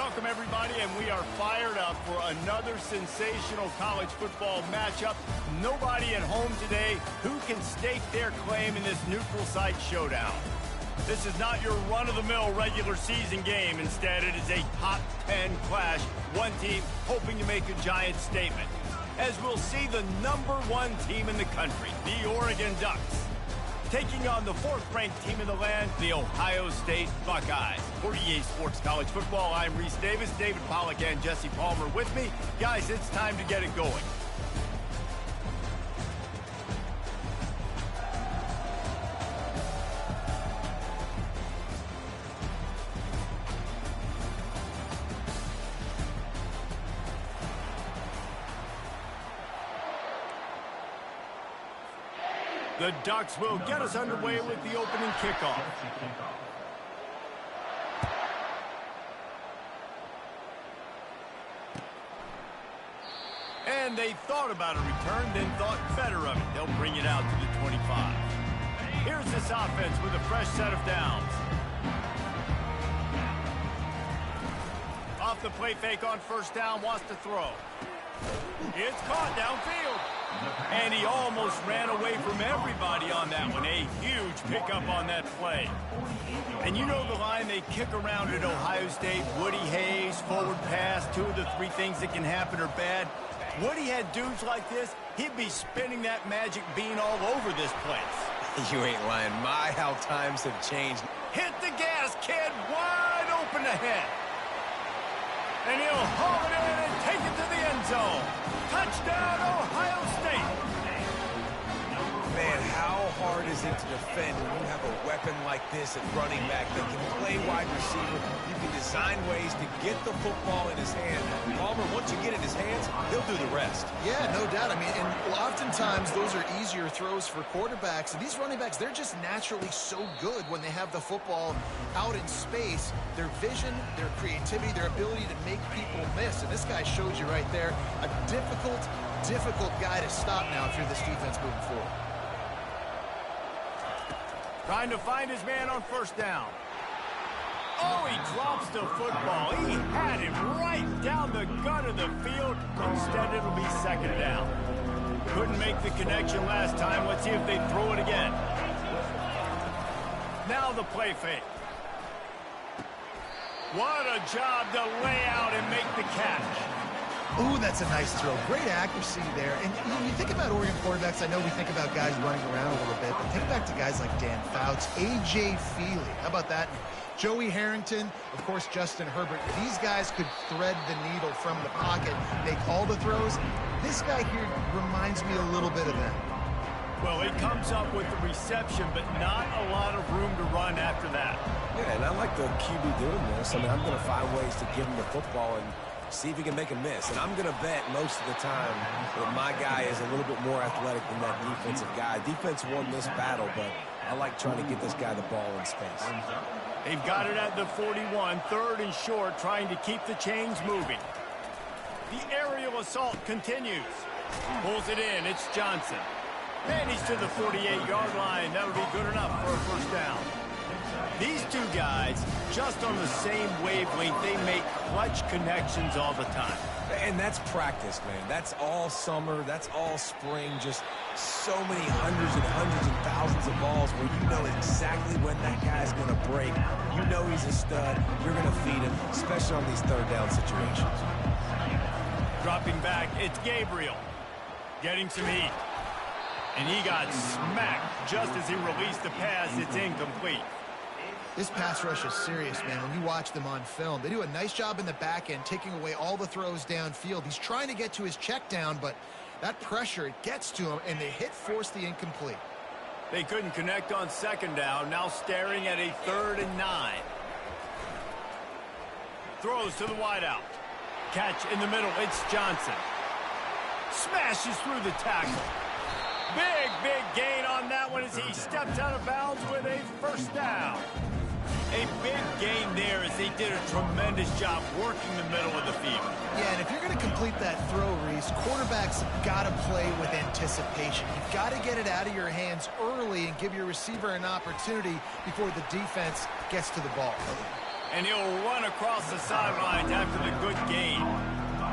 Welcome, everybody, and we are fired up for another sensational college football matchup. Nobody at home today who can stake their claim in this neutral site showdown. This is not your run-of-the-mill regular season game. Instead, it is a top 10 clash, one team hoping to make a giant statement. As we'll see the #1 team in the country, the Oregon Ducks, taking on the 4th-ranked team in the land, the Ohio State Buckeyes. For EA Sports College Football, I'm Reese Davis, David Pollack, and Jesse Palmer with me. Guys, it's time to get it going. The Ducks will get us underway with the opening kickoff. And they thought about a return, then thought better of it. They'll bring it out to the 25. Here's this offense with a fresh set of downs. Off the play fake on first down, wants to throw. It's caught downfield. And he almost ran away from everybody on that one. A huge pickup on that play. And you know the line they kick around at Ohio State, Woody Hayes, forward pass, 2 of the 3 things that can happen are bad. Woody had dudes like this, he'd be spinning that magic bean all over this place. You ain't lying. My, how times have changed. Hit the gas, kid. Wide open ahead. And he'll haul it in and take it to the end zone. Touchdown, Ohio State. Man, how hard is it to defend when you have a weapon like this at running back that can play wide receiver? You can design ways to get the football in his hand. Palmer, once you get it in his hands, he'll do the rest. Yeah, no doubt. I mean, and oftentimes those are easier throws for quarterbacks. And these running backs, they're just naturally so good when they have the football out in space. Their vision, their creativity, their ability to make people miss. And this guy showed you right there a difficult guy to stop now if you're this defense moving forward. Trying to find his man on first down. Oh, he drops the football. He had him right down the gut of the field. Instead, it'll be second down. Couldn't make the connection last time. Let's see if they throw it again. Now the play fake. What a job to lay out and make the catch. Ooh, that's a nice throw. Great accuracy there. And you think about Oregon quarterbacks, I know we think about guys running around a little bit, but think back to guys like Dan Fouts, A.J. Feely. How about that? Joey Harrington, of course, Justin Herbert. These guys could thread the needle from the pocket, make all the throws. This guy here reminds me a little bit of that. Well, he comes up with the reception, but not a lot of room to run after that. Yeah, and I like the QB doing this. I mean, I'm going to find ways to give him the football and see if he can make a miss. And I'm going to bet most of the time that my guy is a little bit more athletic than that defensive guy. Defense won this battle, but I like trying to get this guy the ball in space. They've got it at the 41, 3rd and short, trying to keep the chains moving. The aerial assault continues. Pulls it in. It's Johnson. And he's to the 48-yard line. That'll be good enough for a first down. These two guys, just on the same wavelength, they make clutch connections all the time. And that's practice, man. That's all summer. That's all spring. Just so many hundreds and thousands of balls where you know exactly when that guy's going to break. You know he's a stud. You're going to feed him, especially on these 3rd down situations. Dropping back, it's Gabriel. Getting some heat. And he got smacked just as he released the pass. It's incomplete. This pass rush is serious, man. When you watch them on film, they do a nice job in the back end, taking away all the throws downfield. He's trying to get to his check down, but that pressure, it gets to him, and the hit forced the incomplete. They couldn't connect on 2nd down, now staring at a 3rd and 9. Throws to the wideout. Catch in the middle, it's Johnson. Smashes through the tackle. Big gain on that one as he steps out of bounds with a first down. A big gain there as they did a tremendous job working the middle of the field. Yeah, and if you're going to complete that throw, Reese, quarterbacks got to play with anticipation. You've got to get it out of your hands early and give your receiver an opportunity before the defense gets to the ball. And he'll run across the sidelines after the good gain.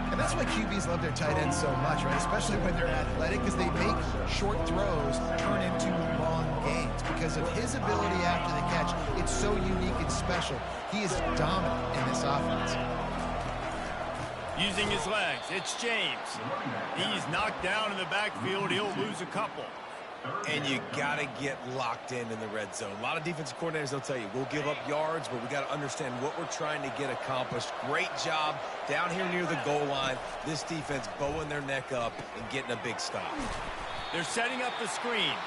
And that's why QBs love their tight ends so much, right? Especially when they're athletic, because they make short throws turn into long gains. Because of his ability after the catch, it's so unique and special. He is dominant in this offense. Using his legs, it's James. He's knocked down in the backfield. He'll lose a couple. And you got to get locked in the red zone. A lot of defensive coordinators, they'll tell you, we'll give up yards, but we got to understand what we're trying to get accomplished. Great job down here near the goal line. This defense bowing their neck up and getting a big stop. They're setting up the screen.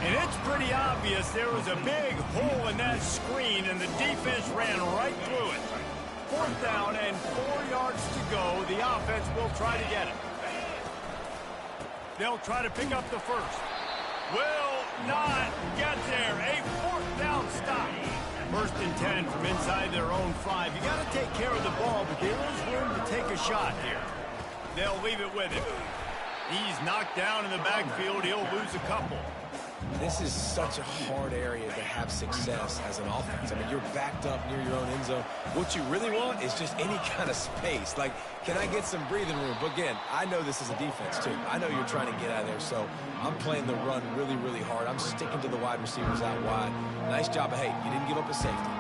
And it's pretty obvious there was a big hole in that screen, and the defense ran right through it. 4th down and 4 yards to go. The offense will try to get it. They'll try to pick up the first. Will not get there. A 4th down stop. 1st and 10 from inside their own 5. You got to take care of the ball, but there is room to take a shot here. They'll leave it with him. He's knocked down in the backfield. He'll lose a couple. This is such a hard area to have success as an offense. I mean, you're backed up near your own end zone. What you really want is just any kind of space. Like, can I get some breathing room? But again, I know this is a defense, too. I know you're trying to get out of there, so I'm playing the run really, really hard. I'm sticking to the wide receivers out wide. Nice job, but hey, you didn't give up a safety.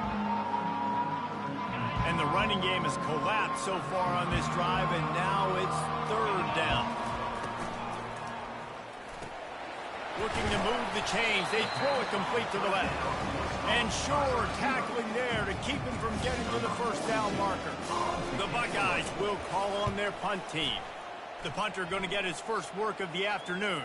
And the running game has collapsed so far on this drive, and now it's 3rd down. Looking to move the chains. They throw it complete to the left. And Shore tackling there to keep him from getting to the 1st down marker. The Buckeyes will call on their punt team. The punter going to get his first work of the afternoon.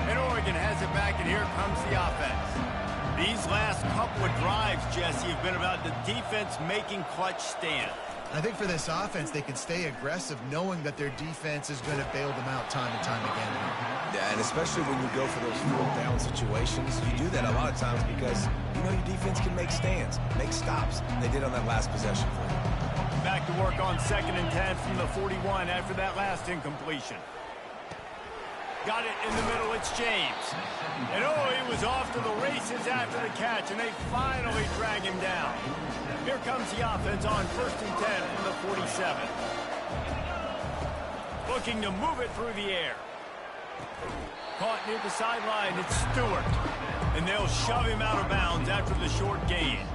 And Oregon has it back, and here comes the offense. These last couple of drives, Jesse, have been about the defense making clutch stand. I think for this offense, they can stay aggressive knowing that their defense is going to bail them out time and time again. Yeah, and especially when you go for those 4th down situations, you do that a lot of times because you know your defense can make stands, make stops. They did on that last possession for you. Back to work on 2nd and 10 from the 41 after that last incompletion. Got it in the middle, it's James. And oh, he was off to the races after the catch, and they finally drag him down. Here comes the offense on 1st and 10 from the 47. Looking to move it through the air. Caught near the sideline, it's Stewart. And they'll shove him out of bounds after the short gain.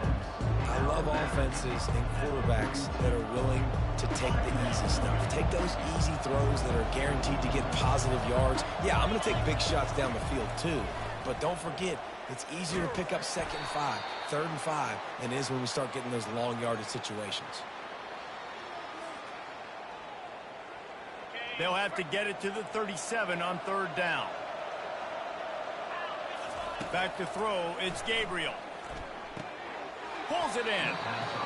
I love offenses and quarterbacks that are willing to take the easy stuff. Take those easy throws that are guaranteed to get positive yards. Yeah, I'm going to take big shots down the field too. But don't forget, it's easier to pick up 2nd and 5, 3rd and 5 than it is when we start getting those long yardage situations. They'll have to get it to the 37 on 3rd down. Back to throw, it's Gabriel. Pulls it in.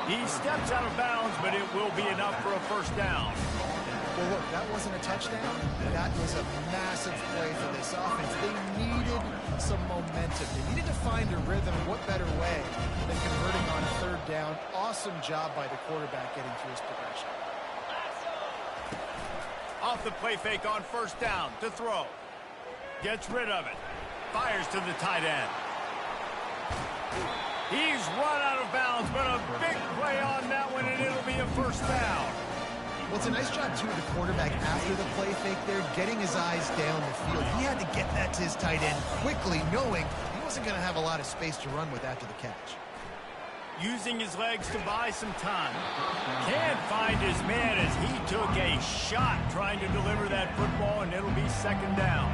He steps out of bounds, but it will be enough for a 1st down. Well, look, that wasn't a touchdown. That was a massive play for this offense. They needed some momentum. They needed to find a rhythm. What better way than converting on 3rd down? Awesome job by the quarterback getting through his progression. Off the play fake on 1st down to throw. Gets rid of it. Fires to the tight end. He's run out of bounds, but a big play on that one, and it'll be a 1st down. Well, it's a nice job, too, of the quarterback after the play fake there, getting his eyes down the field. He had to get that to his tight end quickly, knowing he wasn't going to have a lot of space to run with after the catch. Using his legs to buy some time. Can't find his man as he took a shot trying to deliver that football, and it'll be 2nd down.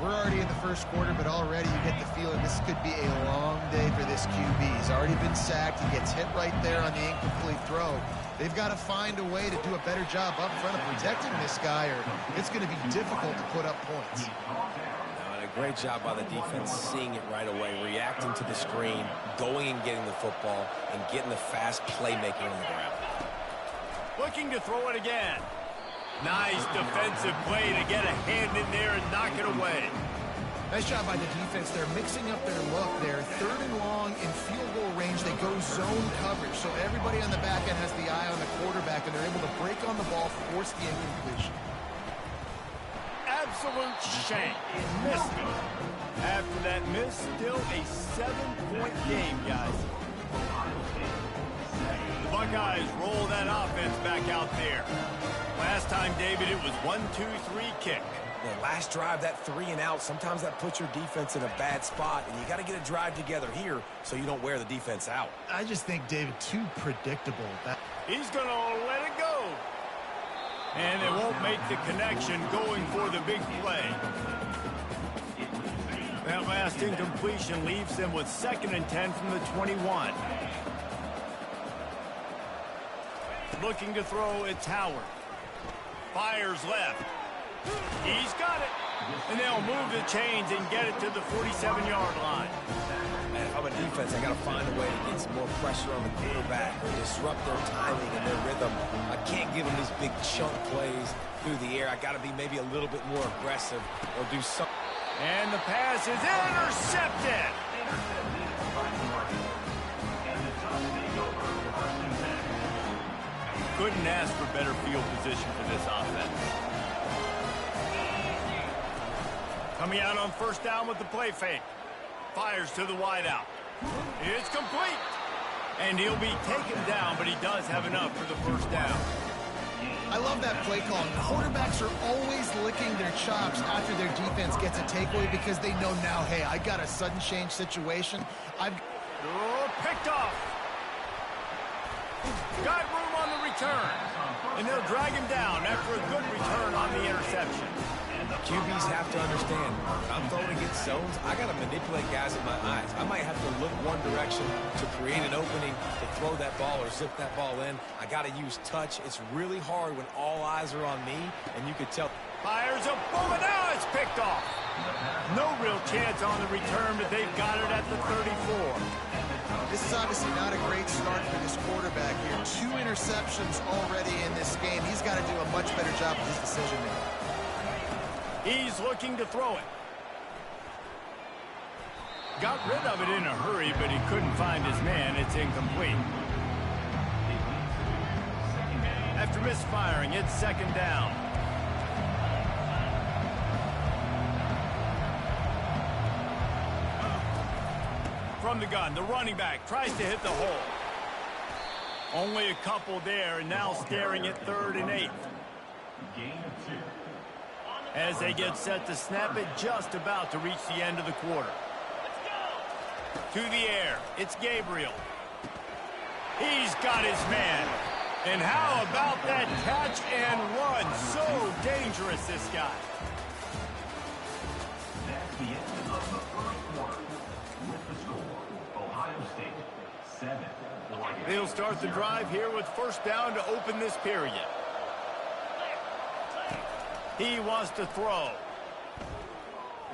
We're already in the 1st quarter, but already you get the feeling this could be a long day for this QB. He's already been sacked. He gets hit right there on the incomplete throw. They've got to find a way to do a better job up front of protecting this guy, or it's going to be difficult to put up points. Great job by the defense, seeing it right away, reacting to the screen, going and getting the football, and getting the fast playmaking on the ground. Looking to throw it again. Nice defensive play to get a hand in there and knock it away. Nice job by the defense. They're mixing up their look there. 3rd and long in field goal range. They go zone coverage, so everybody on the back end has the eye on the quarterback, and they're able to break on the ball, force the incompletion. absolute shank. Missed it. After that miss, still a 7-point game, guys. The Buckeyes roll that offense back out there. Last time, David, it was 1-2-3 kick. The last drive, that 3 and out, sometimes that puts your defense in a bad spot, and you got to get a drive together here so you don't wear the defense out. I just think, David, too predictable. He's going to let it go. And they won't make the connection going for the big play. That last incompletion leaves them with 2nd and 10 from the 21. Looking to throw, it's Howard. Fires left. He's got it. And they'll move the chains and get it to the 47-yard line. Man, if I'm a defense, I got to find a way to get some more pressure on the quarterback or disrupt their timing and their rhythm. I can't give them these big chunk plays through the air. I got to be maybe a little bit more aggressive or do something. And the pass is intercepted. Couldn't ask for better field position for this offense. Coming out on 1st down with the play fake. Fires to the wideout. It's complete. And he'll be taken down, but he does have enough for the 1st down. I love that play call. Quarterbacks are always licking their chops after their defense gets a takeaway because they know now, hey, I got a sudden change situation. Picked off. Got room on the return. And they'll drag him down after a good return on the interception. QBs have to understand, when I'm throwing against zones, I got to manipulate guys with my eyes. I might have to look one direction to create an opening to throw that ball or zip that ball in. I got to use touch. It's really hard when all eyes are on me, and you could tell. Fires a bullet. Now it's picked off. No real chance on the return, but they've got it at the 34. This is obviously not a great start for this quarterback here. 2 interceptions already in this game. He's got to do a much better job with his decision making. He's looking to throw it. Got rid of it in a hurry, but he couldn't find his man. It's incomplete. After misfiring, it's 2nd down. From the gun, the running back tries to hit the hole. Only a couple there, and now staring at 3rd and 8. As they get set to snap it, just about to reach the end of the quarter. To the air, it's Gabriel. He's got his man. And how about that catch and run? So dangerous, this guy. That's the end of the 1st quarter. With the score, Ohio State 7. They'll start the drive here with 1st down to open this period. He wants to throw.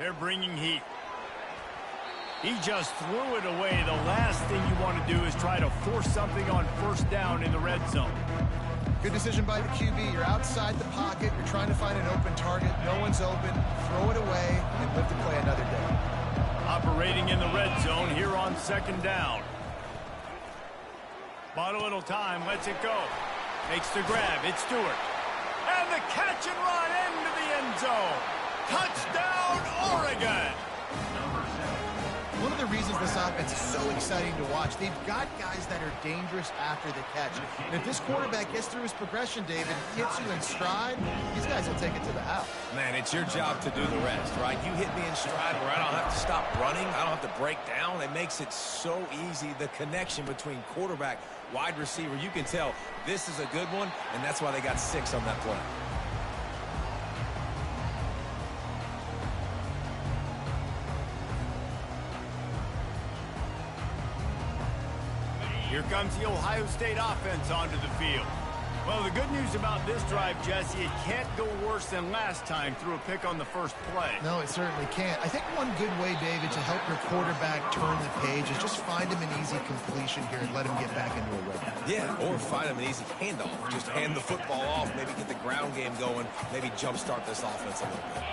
They're bringing heat. He just threw it away. The last thing you want to do is try to force something on 1st down in the red zone. Good decision by the QB. You're outside the pocket. You're trying to find an open target. No one's open. Throw it away and live to play another day. Operating in the red zone here on 2nd down. Bought a little time. Lets it go. Makes the grab. It's Stewart. And the catch and run into the end zone. Touchdown, Oregon. One of the reasons this offense is so exciting to watch, they've got guys that are dangerous after the catch. And if this quarterback gets through his progression, David, hits you in stride, these guys will take it to the house. Man, it's your job to do the rest, right? You hit me in stride where I don't have to stop running. I don't have to break down. It makes it so easy. The connection between quarterback, wide receiver, you can tell this is a good one, and that's why they got 6 on that play. Here comes the Ohio State offense onto the field. Well, the good news about this drive, Jesse, it can't go worse than last time through a pick on the 1st play. No, it certainly can't. I think one good way, David, to help your quarterback turn the page is just find him an easy completion here and let him get back into a rhythm. Yeah, or find him an easy handoff. Just hand the football off, maybe get the ground game going, maybe jumpstart this offense a little bit.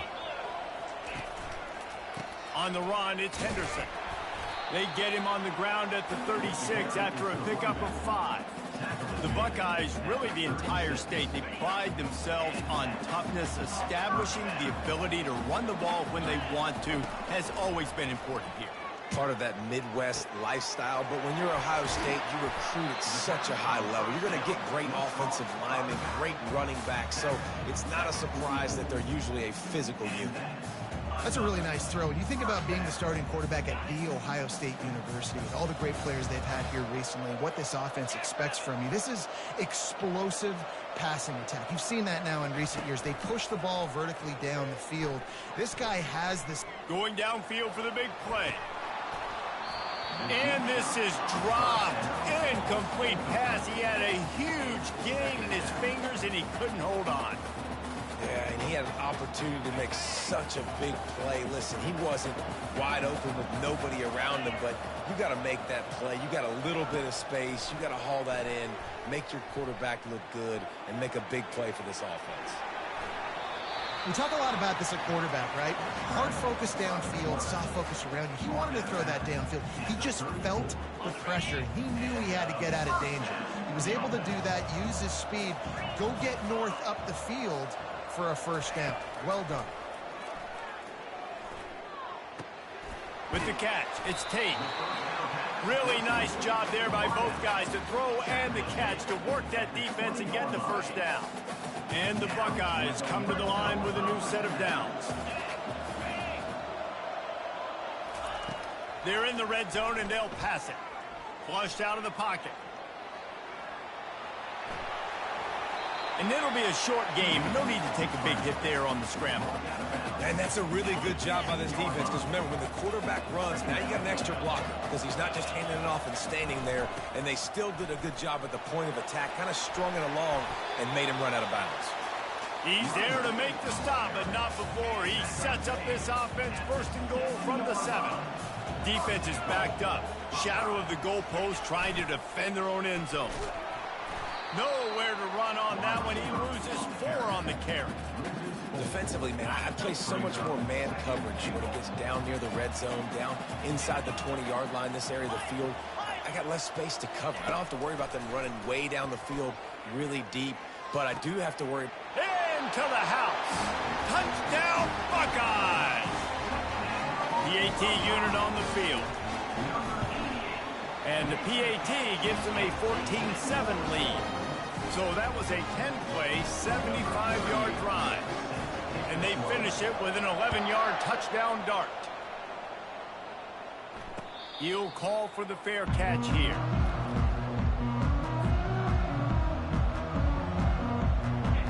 On the run, it's Henderson. They get him on the ground at the 36 after a pickup of 5. The Buckeyes, really the entire state, they pride themselves on toughness. Establishing the ability to run the ball when they want to has always been important here. Part of that Midwest lifestyle, but when you're Ohio State, you recruit at such a high level. You're going to get great offensive linemen, great running backs, so it's not a surprise that they're usually a physical unit. That's a really nice throw. And you think about being the starting quarterback at The Ohio State University, all the great players they've had here recently, what this offense expects from you. This is explosive passing attack. You've seen that now in recent years. They push the ball vertically down the field. This guy has this. Going downfield for the big play. And this is dropped. Incomplete pass. He had a huge gain in his fingers, and he couldn't hold on. Yeah, and he had an opportunity to make such a big play. Listen, he wasn't wide open with nobody around him, but you got to make that play. You got a little bit of space. You got to haul that in, make your quarterback look good, and make a big play for this offense. We talk a lot about this at quarterback, right? Hard focus downfield, soft focus around you. He wanted to throw that downfield. He just felt the pressure. He knew he had to get out of danger. He was able to do that, use his speed, go get north up the field for a first down. Well done. With the catch, it's Tate. Really nice job there by both guys to throw and the catch to work that defense and get the first down. And the Buckeyes come to the line with a new set of downs. They're in the red zone and they'll pass it. Flushed out of the pocket. And it'll be a short game. No need to take a big hit there on the scramble. And that's a really good job by this defense, because remember, when the quarterback runs, now you got an extra blocker, because he's not just handing it off and standing there, and they still did a good job at the point of attack, kind of strung it along and made him run out of bounds. He's there to make the stop, but not before. He sets up this offense first and goal from the 7. Defense is backed up. Shadow of the goalpost, trying to defend their own end zone. Nowhere to run on that one. He loses 4 on the carry. Defensively, man, I play so much more man coverage when it gets down near the red zone, down inside the 20-yard line, this area of the field. I got less space to cover. I don't have to worry about them running way down the field really deep, but I do have to worry. Into the house. Touchdown, Buckeyes. PAT unit on the field. And the PAT gives them a 14-7 lead. So that was a 10-play, 75-yard drive. And they finish it with an 11-yard touchdown dart. He'll call for the fair catch here.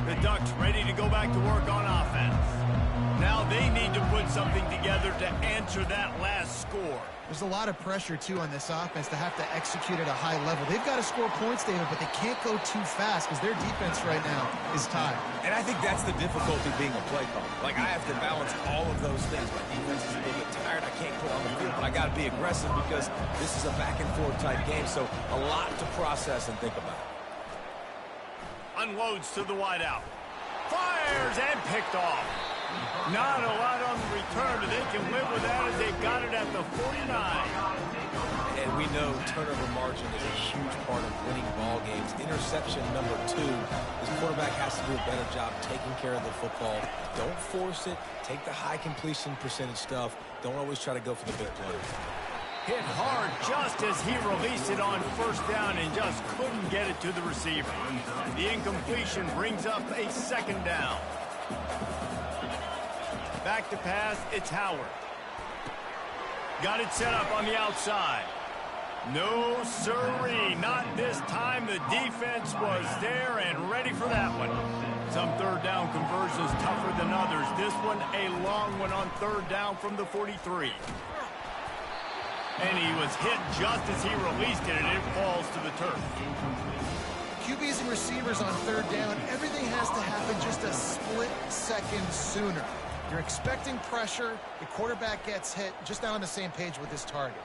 The Ducks ready to go back to work on offense. Now they need to put something together to answer that last score. There's a lot of pressure, too, on this offense to have to execute at a high level. They've got to score points, David, but they can't go too fast because their defense right now is tired. And I think that's the difficulty being a play caller. Like, I have to balance all of those things. My defense is a little bit tired. I can't put on the field, but I got to be aggressive because this is a back-and-forth type game, so a lot to process and think about. Unloads to the wideout. Fires and picked off. Not a lot on the return, but they can live with that as they got it at the 49. And we know turnover margin is a huge part of winning ball games. Interception number 2. This quarterback has to do a better job taking care of the football. Don't force it. Take the high completion percentage stuff. Don't always try to go for the big plays. Hit hard just as he released it on first down and just couldn't get it to the receiver. The incompletion brings up a second down. Back to pass, it's Howard. Got it set up on the outside. No sirree, not this time. The defense was there and ready for that one. Some third down conversions tougher than others. This one a long one on third down from the 43. And he was hit just as he released it, and it falls to the turf. QBs and receivers on third down, everything has to happen just a split second sooner. You're expecting pressure. The quarterback gets hit. Just not on the same page with his target.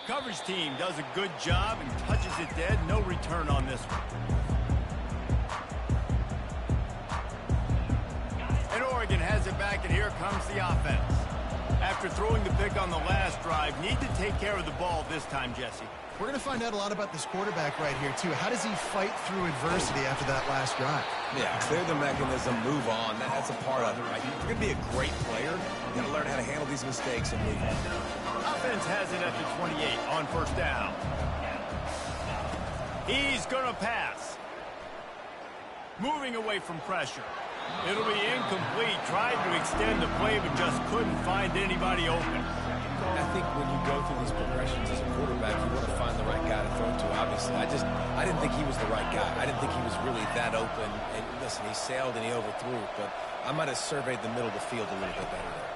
Coverage team does a good job and touches it dead. No return on this one. And Oregon has it back, and here comes the offense. After throwing the pick on the last drive, need to take care of the ball this time, Jesse. We're going to find out a lot about this quarterback right here, too. How does he fight through adversity after that last drive? Yeah, clear the mechanism, move on. That's a part of it, right? If you're going to be a great player, you got to learn how to handle these mistakes and move on. Offense has it at the 28 on first down. He's going to pass. Moving away from pressure. It'll be incomplete. Tried to extend the play, but just couldn't find anybody open. I think when you go through these progressions as a quarterback, you want to find the right guy to throw to, obviously. I didn't think he was the right guy. I didn't think he was really that open. And listen, he sailed and he overthrew, but I might have surveyed the middle of the field a little bit better there.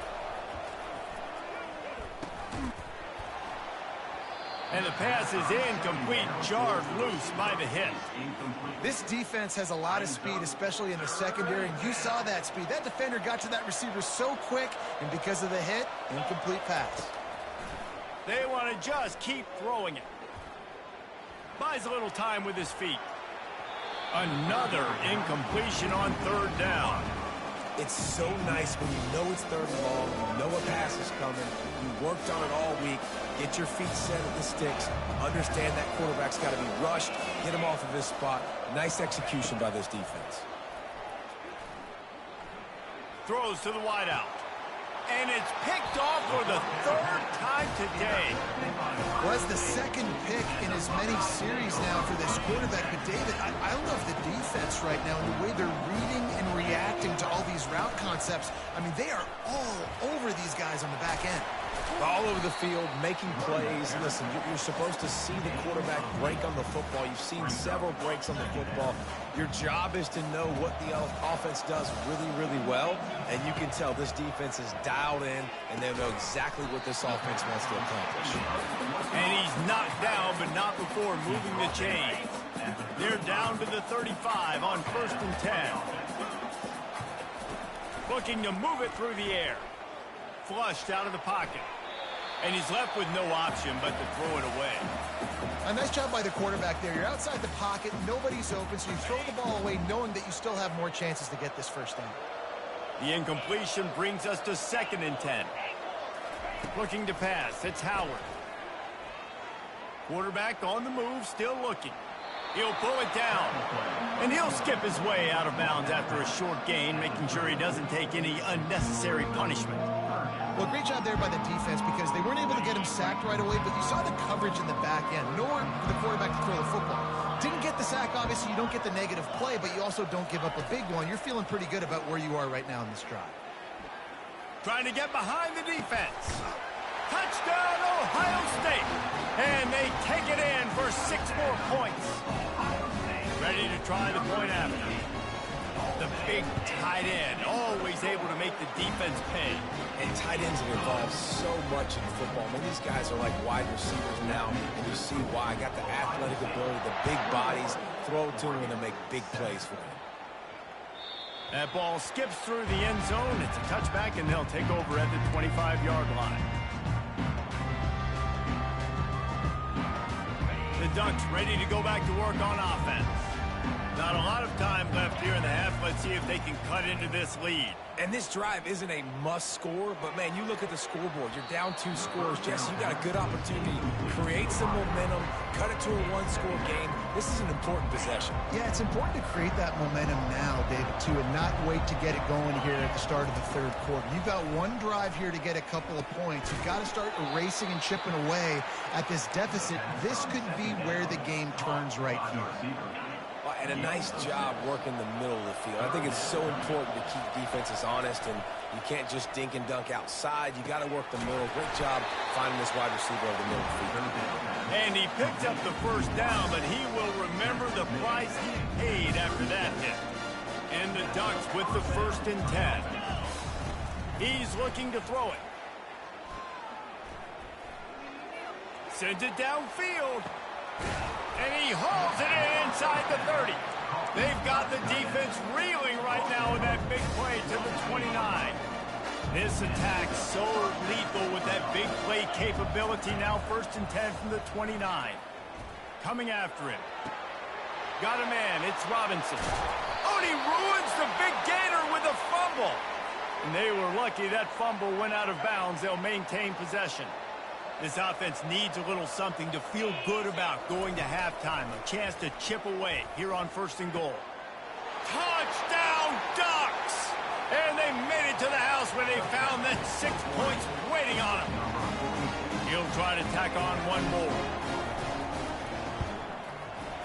And the pass is incomplete, jarred loose by the hit. This defense has a lot of speed, especially in the secondary, and you saw that speed. That defender got to that receiver so quick, and because of the hit, incomplete pass. They want to just keep throwing it. Buys a little time with his feet. Another incompletion on third down. It's so nice when you know it's third and long, you know a pass is coming, you worked on it all week, get your feet set at the sticks, understand that quarterback's got to be rushed, get him off of his spot. Nice execution by this defense. Throws to the wideout. And it's picked off for the third time today. Was the second pick in as many series now for this quarterback. But, David, I love the defense right now and the way they're reading and reacting to all these route concepts. I mean, they are all over these guys on the back end. All over the field, making plays. Listen, you're supposed to see the quarterback break on the football. You've seen several breaks on the football. Your job is to know what the offense does really, really well. And you can tell this defense is dialed in, and they know exactly what this offense wants to accomplish. And he's knocked down, but not before moving the chains. They're down to the 35 on 1st and 10. Looking to move it through the air. Flushed out of the pocket. And he's left with no option but to throw it away. A nice job by the quarterback there. You're outside the pocket, nobody's open, so you throw the ball away knowing that you still have more chances to get this first down. The incompletion brings us to 2nd and 10. Looking to pass, it's Howard. Quarterback on the move, still looking. He'll pull it down. And he'll skip his way out of bounds after a short gain, making sure he doesn't take any unnecessary punishment. Well, great job there by the defense because they weren't able to get him sacked right away, but you saw the coverage in the back end. Nowhere for the quarterback to throw the football. Didn't get the sack, obviously. You don't get the negative play, but you also don't give up a big one. You're feeling pretty good about where you are right now in this drive. Trying to get behind the defense. Touchdown, Ohio State. And they take it in for 6 more points. Ready to try the point after. The big tight end, always able to make the defense pay. And tight ends have evolved so much in football. I mean, these guys are like wide receivers now, and you see why. Got the athletic ability, the big bodies, throw it to them, and they make big plays for them. That ball skips through the end zone. It's a touchback, and they'll take over at the 25-yard line. The Ducks ready to go back to work on offense. Not a lot of time left here in the half. Let's see if they can cut into this lead. And this drive isn't a must score, but, man, you look at the scoreboard. You're down 2 scores. Jesse, you got a good opportunity. Create some momentum. Cut it to a 1-score game. This is an important possession. Yeah, it's important to create that momentum now, David, too, and not wait to get it going here at the start of the 3rd quarter. You've got one drive here to get a couple of points. You've got to start erasing and chipping away at this deficit. This could be where the game turns right here. And a nice job working the middle of the field. I think it's so important to keep defenses honest, and you can't just dink and dunk outside. You got to work the middle. Great job finding this wide receiver over the middle of the field. And he picked up the first down, but he will remember the price he paid after that hit. And the Ducks with the 1st and 10. He's looking to throw it. Sends it downfield. And he hauls it in inside the 30. They've got the defense reeling right now with that big play to the 29. This attack so lethal with that big play capability. Now 1st and 10 from the 29. Coming after him. Got a man. It's Robinson. Oh, and he ruins the big gainer with a fumble. And they were lucky that fumble went out of bounds. They'll maintain possession. This offense needs a little something to feel good about going to halftime. A chance to chip away here on 1st and goal. Touchdown Ducks! And they made it to the house when they found that 6 points waiting on them. He'll try to tack on one more.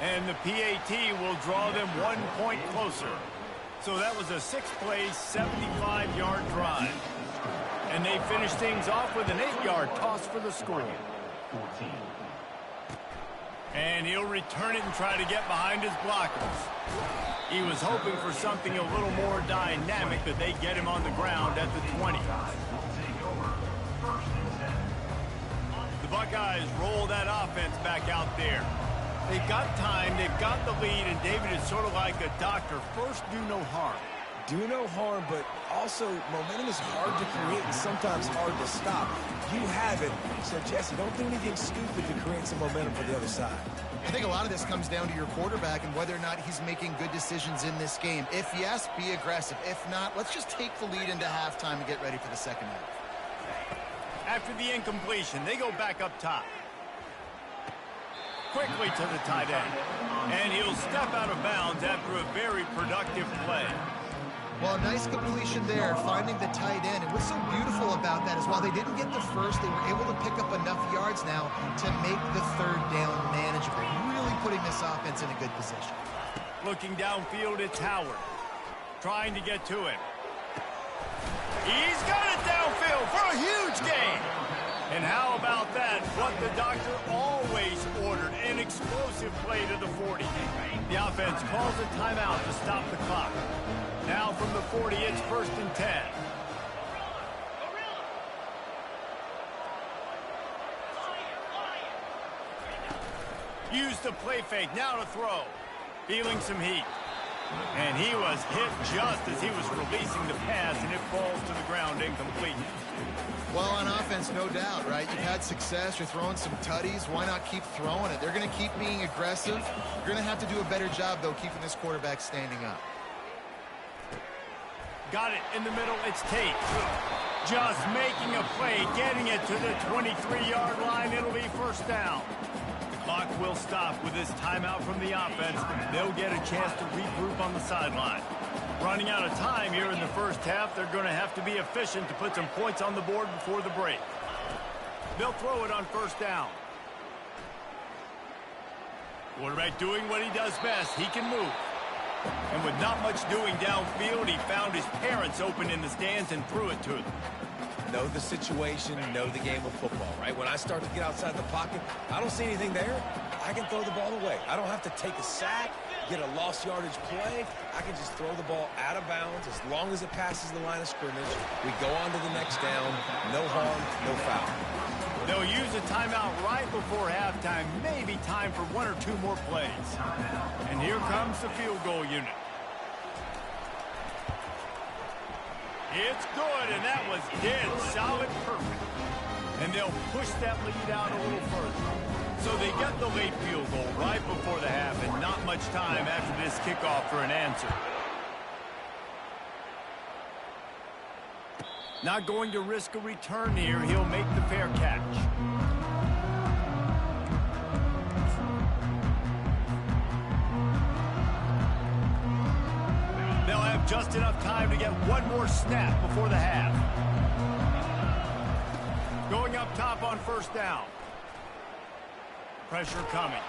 And the PAT will draw them 1 point closer. So that was a 6-play, 75-yard drive. And they finish things off with an 8-yard toss for the score. And he'll return it and try to get behind his blockers. He was hoping for something a little more dynamic, but they get him on the ground at the 20. The Buckeyes roll that offense back out there. They've got time, they've got the lead, and David is sort of like a doctor. First, do no harm. Do no harm, but also momentum is hard to create and sometimes hard to stop. You have it, so Jesse, don't do anything stupid to create some momentum for the other side. I think a lot of this comes down to your quarterback and whether or not he's making good decisions in this game. If yes, be aggressive. If not, let's just take the lead into halftime and get ready for the second half. After the incompletion, they go back up top. Quickly to the tight end. And he'll step out of bounds after a very productive play. Well, nice completion there, finding the tight end. And what's so beautiful about that is while they didn't get the first, they were able to pick up enough yards now to make the 3rd down manageable. Really putting this offense in a good position. Looking downfield, it's Howard. Trying to get to it. He's got it downfield for a huge gain. And how about that? What the doctor always ordered, an explosive play to the 40. The offense calls a timeout to stop the clock. Now from the 40, it's 1st and 10. Use the play fake, now to throw. Feeling some heat. And he was hit just as he was releasing the pass, and it falls to the ground incomplete. Well, on offense, no doubt, right? You've had success. You're throwing some tutties. Why not keep throwing it? They're going to keep being aggressive. You're going to have to do a better job, though, keeping this quarterback standing up. Got it in the middle. It's Tate. Just making a play, getting it to the 23-yard line. It'll be 1st down. The clock will stop with this timeout from the offense. They'll get a chance to regroup on the sideline. Running out of time here in the 1st half. They're going to have to be efficient to put some points on the board before the break. They'll throw it on 1st down. Quarterback doing what he does best. He can move. And with not much doing downfield, he found his parents open in the stands and threw it to them. Know the situation, know the game of football, right? When I start to get outside the pocket, I don't see anything there. I can throw the ball away. I don't have to take a sack, get a lost yardage play. I can just throw the ball out of bounds as long as it passes the line of scrimmage. We go on to the next down. No harm, no foul. They'll use a timeout right before halftime. Maybe time for 1 or 2 more plays. And here comes the field goal unit. It's good, and that was dead solid perfect. And they'll push that lead out a little further. So they get the late field goal right before the half, and not much time after this kickoff for an answer. Not going to risk a return here. He'll make the fair catch. They'll have just enough time to get one more snap before the half. Going up top on 1st down. Pressure coming.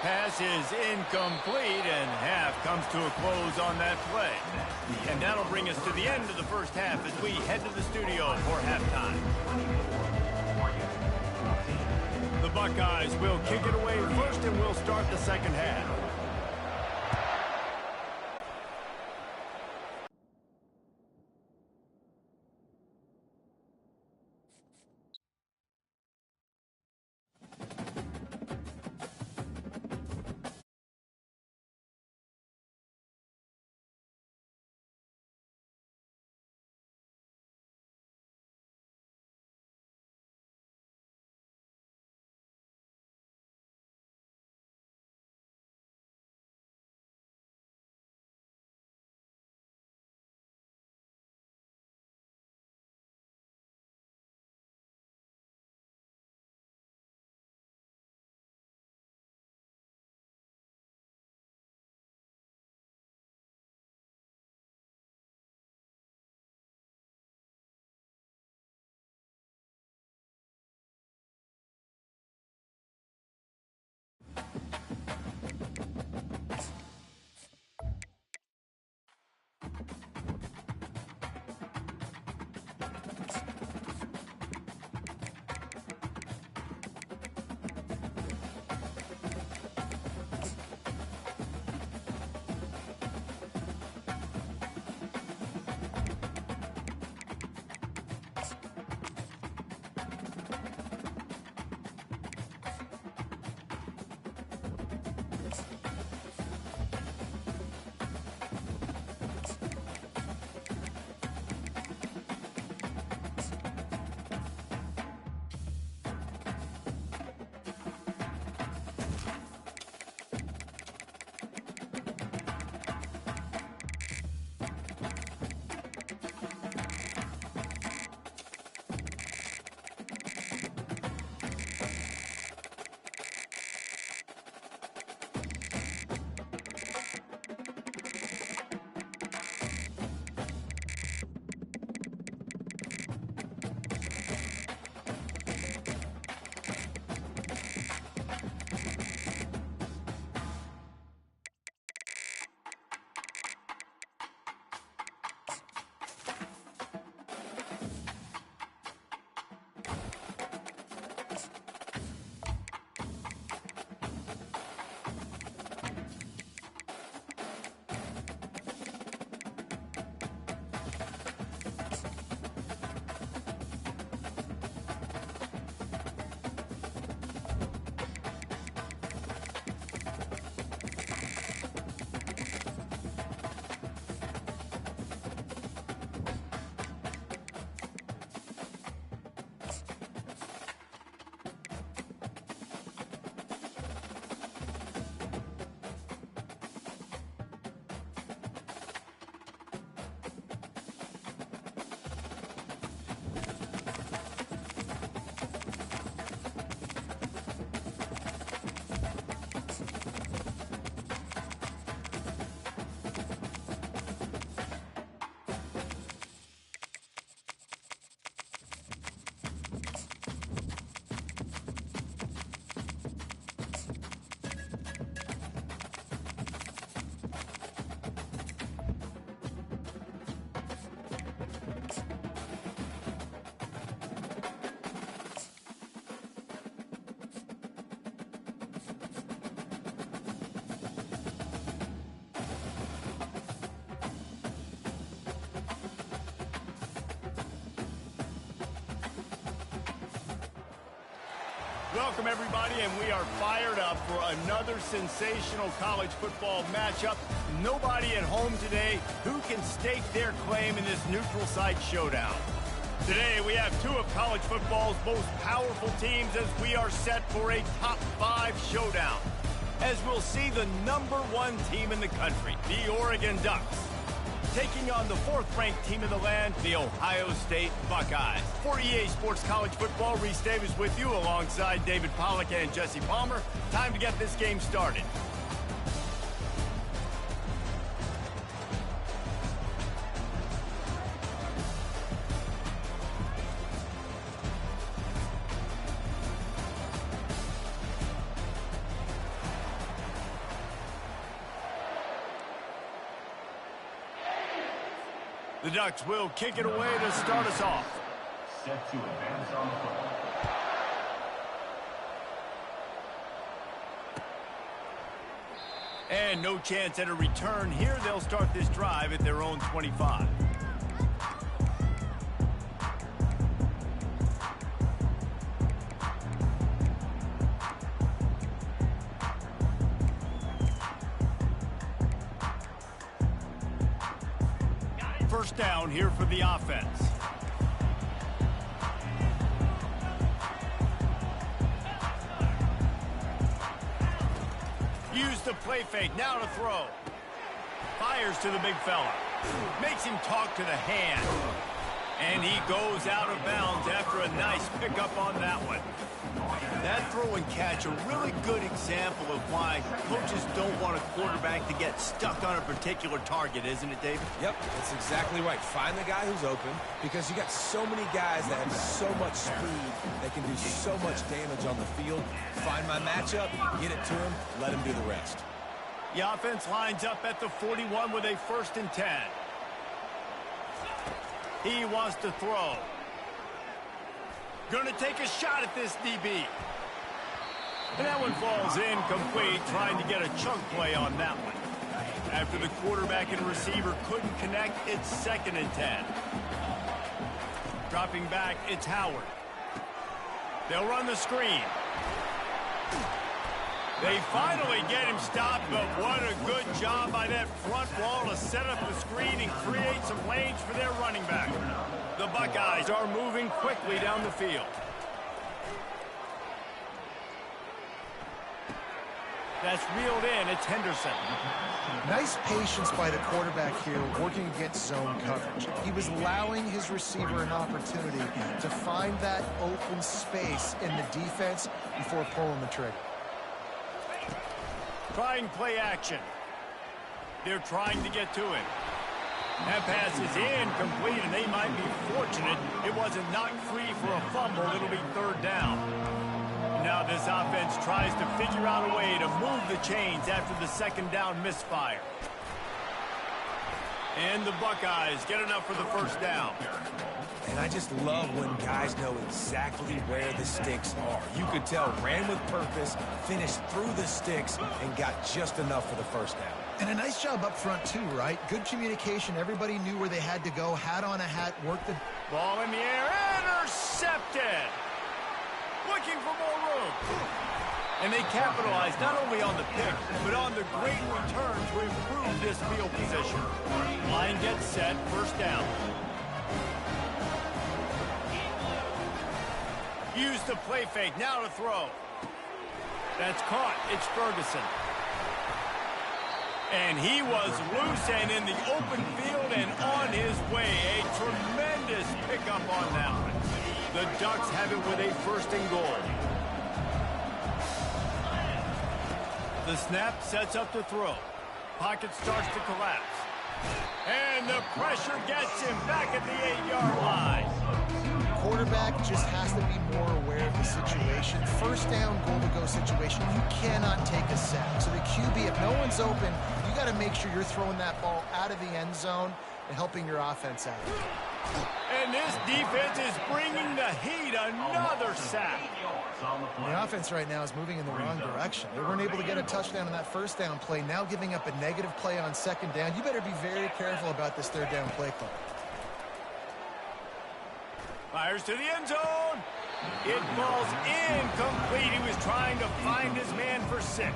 Pass is incomplete, and half comes to a close on that play. And that'll bring us to the end of the 1st half as we head to the studio for halftime. The Buckeyes will kick it away first, and we'll start the 2nd half. Welcome, everybody, and we are fired up for another sensational college football matchup. Nobody at home today who can stake their claim in this neutral site showdown. Today, we have two of college football's most powerful teams as we are set for a top 5 showdown. As we'll see the #1 team in the country, the Oregon Ducks, taking on the 4th-ranked team in the land, the Ohio State Buckeyes. For EA Sports College Football, Reese Davis with you alongside David Pollack and Jesse Palmer. Time to get this game started. The Ducks will kick it away to start us off. Set to advance on the football. And no chance at a return here. They'll start this drive at their own 25. First down here for the offense. Use the play fake, now to throw. Fires to the big fella. Makes him talk to the hand. And he goes out of bounds after a nice pickup on that one. That throw and catch, a really good example of why coaches don't want a quarterback to get stuck on a particular target, isn't it, David? Yep, that's exactly right. Find the guy who's open, because you got so many guys that have so much speed that can do so much damage on the field. Find my matchup, get it to him, let him do the rest. The offense lines up at the 41 with a 1st and 10. He wants to throw. Gonna take a shot at this DB. And that one falls incomplete, trying to get a chunk play on that one. After the quarterback and receiver couldn't connect, it's 2nd and 10. Dropping back, it's Howard. They'll run the screen. They finally get him stopped, but what a good job by that front wall to set up the screen and create some lanes for their running back. The Buckeyes are moving quickly down the field. That's reeled in. It's Henderson. Nice patience by the quarterback here, working against zone coverage. He was allowing his receiver an opportunity to find that open space in the defense before pulling the trigger. Trying play action. They're trying to get to him. That pass is incomplete, and they might be fortunate it wasn't knocked free for a fumble. It'll be 3rd down. Now this offense tries to figure out a way to move the chains after the 2nd down misfire. And the Buckeyes get enough for the 1st down. And I just love when guys know exactly where the sticks are. You could tell, ran with purpose, finished through the sticks, and got just enough for the 1st down. And a nice job up front, too, right? Good communication. Everybody knew where they had to go. Hat on a hat, worked the... Ball in the air, intercepted! Looking for more room. And they capitalized not only on the pick, but on the great return to improve this field position. Line gets set, 1st down. Use the play fake, now to throw. That's caught, it's Ferguson. And he was loose and in the open field and on his way. A tremendous pickup on that one. The Ducks have it with a 1st and goal. The snap sets up to throw. Pocket starts to collapse. And the pressure gets him back at the 8-yard line. Quarterback just has to be more aware of the situation. 1st down, goal-to-go situation. You cannot take a sack. So the QB, if no one's open, you got to make sure you're throwing that ball out of the end zone and helping your offense out. And this defense is bringing the heat. Another sack. The offense right now is moving in the wrong direction. They weren't able to get a touchdown on that 1st down play. Now giving up a negative play on 2nd down. You better be very careful about this 3rd down play call. Fires to the end zone. It falls incomplete. He was trying to find his man for 6.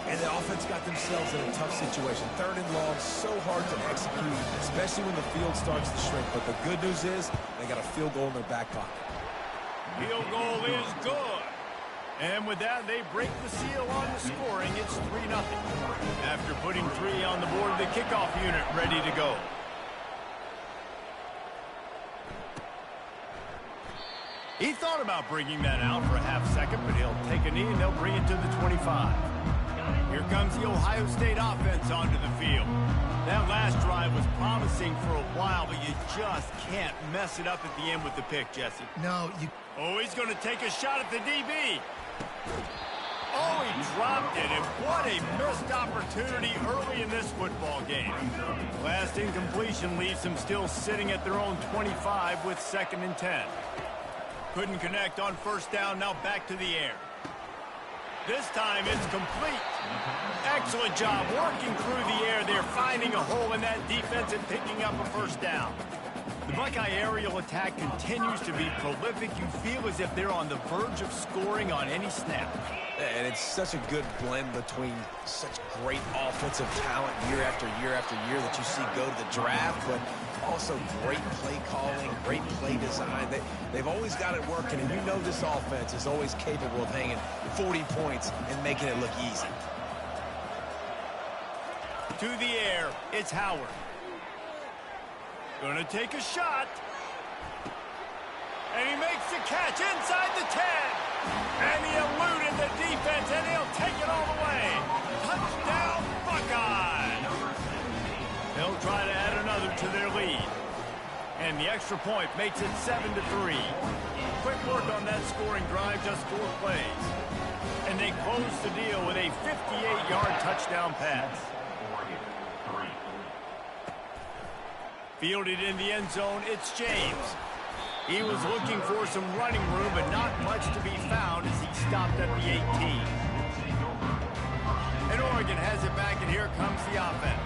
And the offense got themselves in a tough situation. 3rd and long, so hard to execute, especially when the field starts to shrink. But the good news is they got a field goal in their back pocket. Field goal is good. And with that, they break the seal on the scoring. It's 3-0. After putting 3 on the board, the kickoff unit ready to go. He thought about bringing that out for a half second, but he'll take a knee and they'll bring it to the 25. Here comes the Ohio State offense onto the field. That last drive was promising for a while, but you just can't mess it up at the end with the pick, Jesse. No, you... Oh, he's going to take a shot at the DB. Oh, he dropped it, and what a missed opportunity early in this football game. Last incompletion leaves them still sitting at their own 25 with 2nd and 10. Couldn't connect on 1st down, now back to the air. This time it's complete. Excellent job working through the air there, finding a hole in that defense and picking up a 1st down. The Buckeye aerial attack continues to be prolific. You feel as if they're on the verge of scoring on any snap. And it's such a good blend between such great offensive talent year after year after year that you see go to the draft, but also great play calling, great play design. They've always got it working, and you know this offense is always capable of hanging 40 points and making it look easy. To the air, it's Howard. Gonna take a shot. And he makes the catch inside the 10. And he eluded the defense, and he'll take it all the way. Touchdown, Buckeye. They'll try to add another to their lead. And the extra point makes it 7-3. Quick work on that scoring drive, just 4 plays. And they close the deal with a 58-yard touchdown pass. Fielded in the end zone, it's James. He was looking for some running room, but not much to be found as he stopped at the 18. And Oregon has it back, and here comes the offense.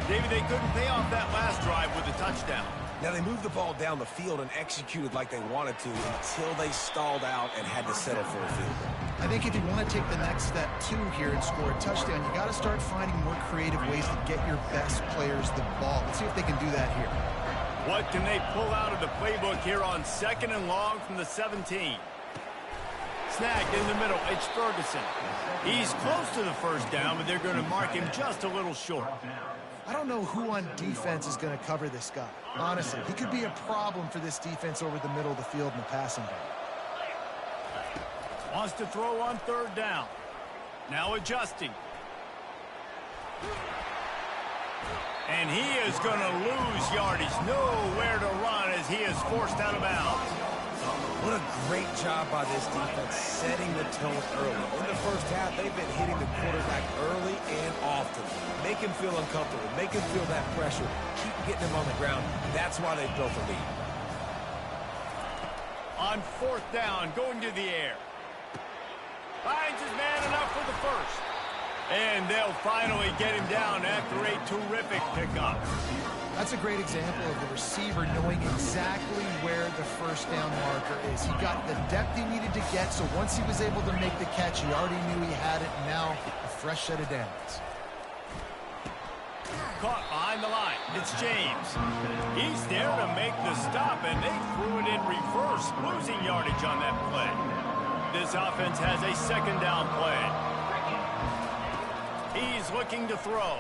David, they couldn't pay off that last drive with a touchdown. Now, they moved the ball down the field and executed like they wanted to until they stalled out and had to settle for a field goal. I think if you want to take the next step, too, here and score a touchdown, you got to start finding more creative ways to get your best players the ball. Let's see if they can do that here. What can they pull out of the playbook here on 2nd and long from the 17? Snagged in the middle, it's Ferguson. He's close to the 1st down, but they're going to mark him just a little short. I don't know who on defense is going to cover this guy. Honestly, he could be a problem for this defense over the middle of the field in the passing game. Wants to throw on 3rd down. Now adjusting. And he is going to lose yardage. Nowhere to run as he is forced out of bounds. What a great job by this defense setting the tone early. In the 1st half, they've been hitting the quarterback early and often. Make him feel uncomfortable. Make him feel that pressure. Keep getting him on the ground. That's why they've built a lead. On 4th down, going to the air. Finds his man enough for the 1st. And they'll finally get him down after a terrific pickup. That's a great example of the receiver knowing exactly where the 1st down marker is. He got the depth he needed to get, so once he was able to make the catch, he already knew he had it, and now a fresh set of downs. Caught behind the line. It's James. He's there to make the stop, and they threw it in reverse, losing yardage on that play. This offense has a 2nd down play. He's looking to throw.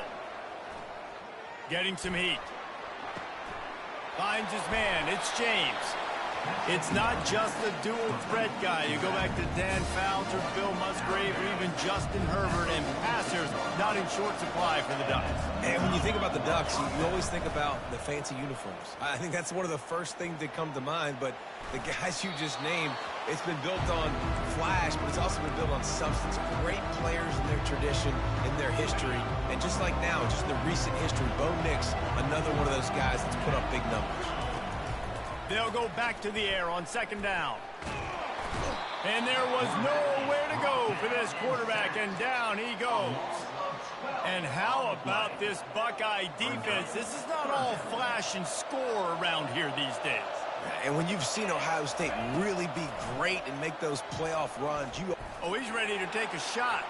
Getting some heat. Finds his man. It's James. It's not just the dual threat guy. You go back to Dan Fouts or Bill Musgrave or even Justin Herbert, and passers not in short supply for the Ducks. And when you think about the Ducks, you always think about the fancy uniforms. I think that's one of the first things that come to mind, but the guys you just named, it's been built on flash, but it's also been built on substance. Great players in their tradition, in their history, and just like now, just in the recent history, Bo Nix, another one of those guys that's put up big numbers. They'll go back to the air on 2nd down. And there was nowhere to go for this quarterback, and down he goes. And how about this Buckeye defense? This is not all flash and score around here these days. And when you've seen Ohio State really be great and make those playoff runs, Oh, he's ready to take a shot.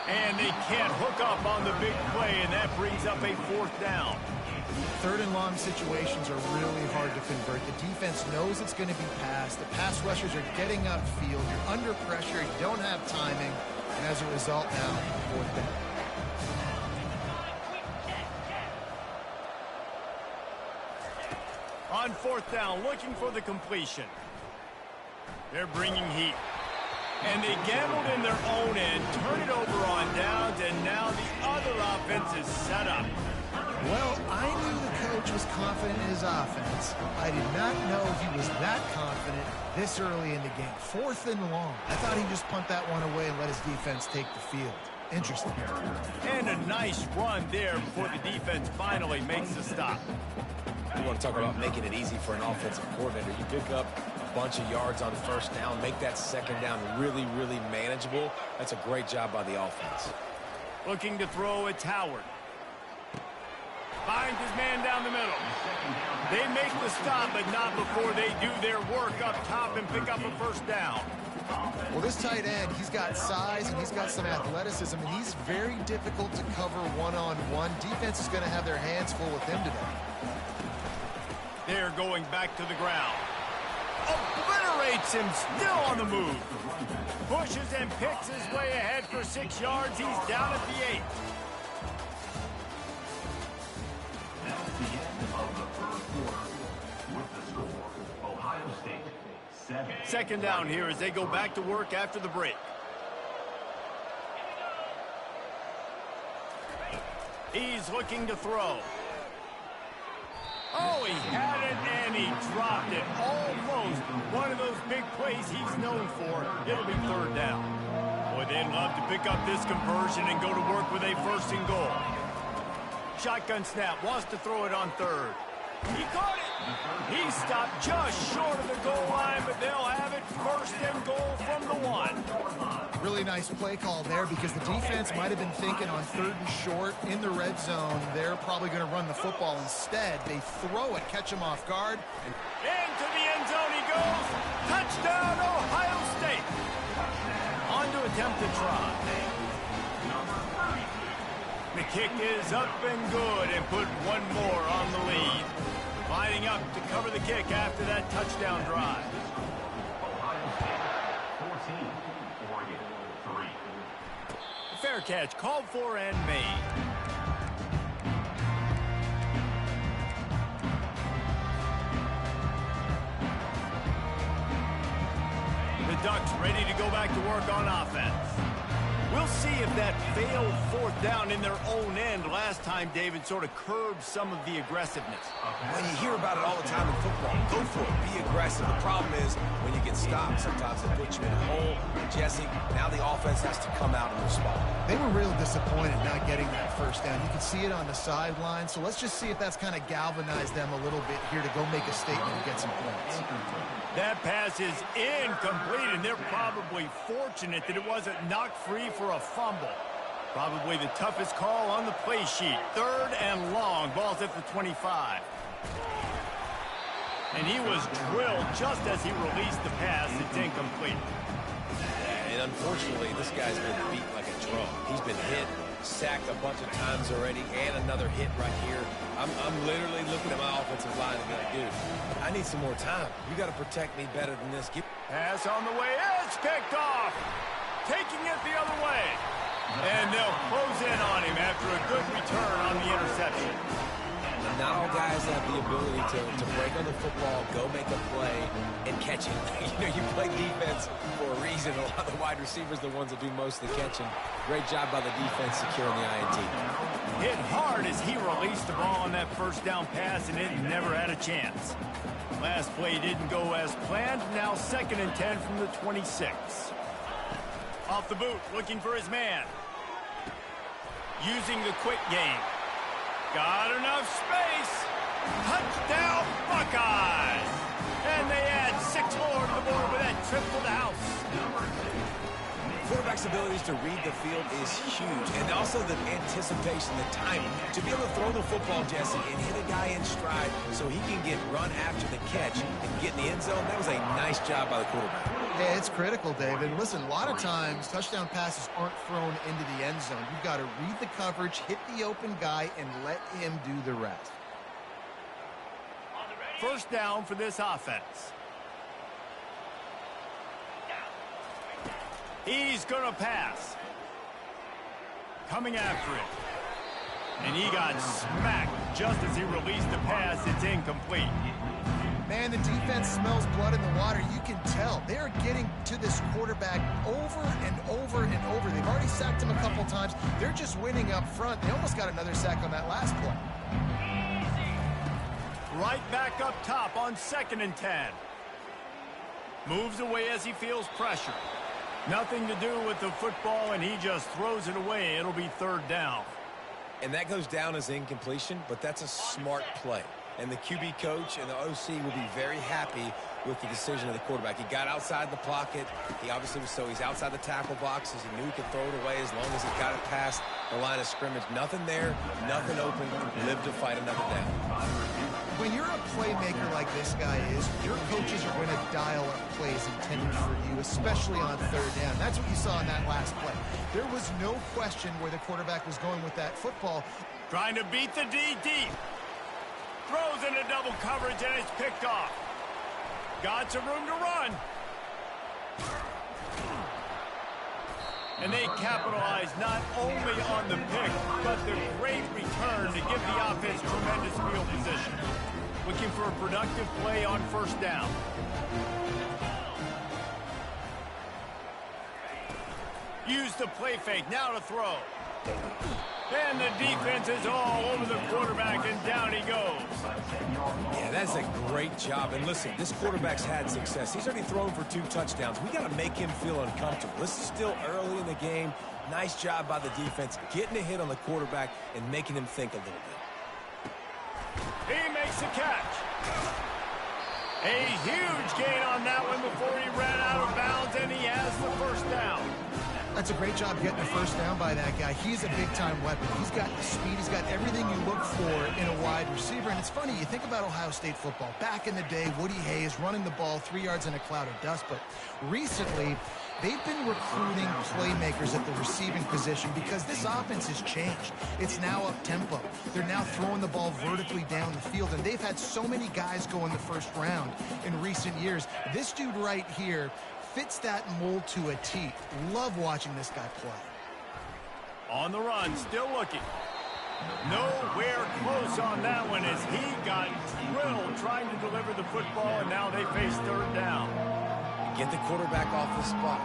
And they can't hook up on the big play, and that brings up a 4th down. 3rd and long situations are really hard to convert. The defense knows it's going to be passed. The pass rushers are getting upfield. You're under pressure. You don't have timing. And as a result now, 4th down. On 4th down, looking for the completion. They're bringing heat. And they gambled in their own end, turn it over on downs, and now the other offense is set up. Well, I knew the coach was confident in his offense. I did not know he was that confident this early in the game. 4th and long. I thought he'd just punt that one away and let his defense take the field. Interesting. And a nice run there before the defense finally makes the stop. You want to talk about making it easy for an offensive coordinator. You pick up a bunch of yards on 1st down, make that 2nd down really, really manageable. That's a great job by the offense. Looking to throw, it's Howard. Finds his man down the middle. They make the stop, but not before they do their work up top and pick up a 1st down. Well, this tight end, he's got size and he's got some athleticism, and he's very difficult to cover one-on-one. Defense is going to have their hands full with him today. They're going back to the ground. Obliterates him, still on the move. Pushes and picks his way ahead for 6 yards. He's down at the 8. That's the end of the 1st quarter with the score. Ohio State 7. 2nd down here as they go back to work after the break. He's looking to throw. Oh, he had it, and he dropped it. Almost one of those big plays he's known for. It'll be 3rd down. Boy, they'd love to pick up this conversion and go to work with a 1st and goal. Shotgun snap, wants to throw it on 3rd. He caught it. He stopped just short of the goal line, but they'll have it 1st and goal from the 1. Really nice play call there because the defense might have been thinking on 3rd and short in the red zone. They're probably going to run the football instead. They throw it, catch him off guard. Into the end zone he goes. Touchdown, Ohio State. On to attempt to try. The kick is up and good and put one more on the lead. Lining up to cover the kick after that touchdown drive. Ohio State 14, Oregon 3. Fair catch, called for and made. The Ducks ready to go back to work on offense. We'll see if that failed 4th down in their own end last time, David, sort of curbed some of the aggressiveness. When you hear about it all the time in football, go for it. Be aggressive. The problem is when you get stopped, sometimes it puts you in a hole. And Jesse, now the offense has to come out and respond. They were real disappointed not getting that 1st down. You can see it on the sideline. So let's just see if that's kind of galvanized them a little bit here to go make a statement and get some points. That pass is incomplete, and they're probably fortunate that it wasn't knocked free for a fumble. Probably the toughest call on the play sheet. 3rd and long. Ball's at the 25. And he was drilled just as he released the pass. It's incomplete. And unfortunately, this guy's been beat like a drum. He's been hit, sacked a bunch of times already, and another hit right here. I'm literally looking at my offensive line and going, dude, I need some more time. You got to protect me better than this. Pass on the way. It's picked off. Taking it the other way. And they'll close in on him after a good return on the interception. And not all guys have the ability to break on the football, go make a play, and catch it. You play defense for a reason. A lot of the wide receivers are the ones that do most of the catching. Great job by the defense securing the INT. Hit hard as he released the ball on that 1st down pass, and it never had a chance. Last play didn't go as planned. Now 2nd and 10 from the 26. Off the boot, looking for his man. Using the quick game. Got enough space. Touchdown, Buckeyes. And they add 6 more to the board with that trip to the house. Quarterback's abilities to read the field is huge, and also the anticipation, the timing. To be able to throw the football, Jesse, and hit a guy in stride so he can get run after the catch and get in the end zone, that was a nice job by the quarterback. Yeah, it's critical, David. Listen, a lot of times touchdown passes aren't thrown into the end zone. You've got to read the coverage, hit the open guy, and let him do the rest. First down for this offense. He's going to pass. Coming after it. And he got smacked just as he released the pass. It's incomplete. Man, the defense smells blood in the water. You can tell. They are getting to this quarterback over and over and over. They've already sacked him a couple times. They're just winning up front. They almost got another sack on that last play. Right back up top on 2nd and 10. Moves away as he feels pressure. Nothing to do with the football, and he just throws it away. It'll be 3rd down. And that goes down as incompletion, but that's a smart play. And the QB coach and the OC will be very happy with the decision of the quarterback. He got outside the pocket. He obviously was he's outside the tackle boxes. He knew he could throw it away as long as he got it past the line of scrimmage. Nothing there, nothing open. Live to fight another down. When you're a playmaker like this guy is, your coaches are going to dial up plays intended for you, especially on 3rd down. That's what you saw in that last play. There was no question where the quarterback was going with that football. Trying to beat the D deep. Throws into double coverage, and it's picked off. Got some room to run. And they capitalize not only on the pick, but the great return to give the offense tremendous field position. Looking for a productive play on 1st down. Use the play fake, now to throw. And the defense is all over the quarterback, and down he goes. Yeah, that's a great job. And listen, this quarterback's had success. He's already thrown for 2 touchdowns. We got to make him feel uncomfortable. This is still early in the game. Nice job by the defense, getting a hit on the quarterback and making him think a little bit. He makes the catch. A huge gain on that one before he ran out of bounds, and he has the 1st down. That's a great job getting the 1st down by that guy. He's a big-time weapon. He's got the speed. He's got everything you look for in a wide receiver. And it's funny, you think about Ohio State football. Back in the day, Woody Hayes running the ball 3 yards in a cloud of dust. But recently, they've been recruiting playmakers at the receiving position because this offense has changed. It's now up-tempo. They're now throwing the ball vertically down the field. And they've had so many guys go in the 1st round in recent years. This dude right here fits that mold to a T. Love watching this guy play. On the run, still looking. Nowhere close on that one as he got drilled trying to deliver the football, and now they face 3rd down. Get the quarterback off the spot.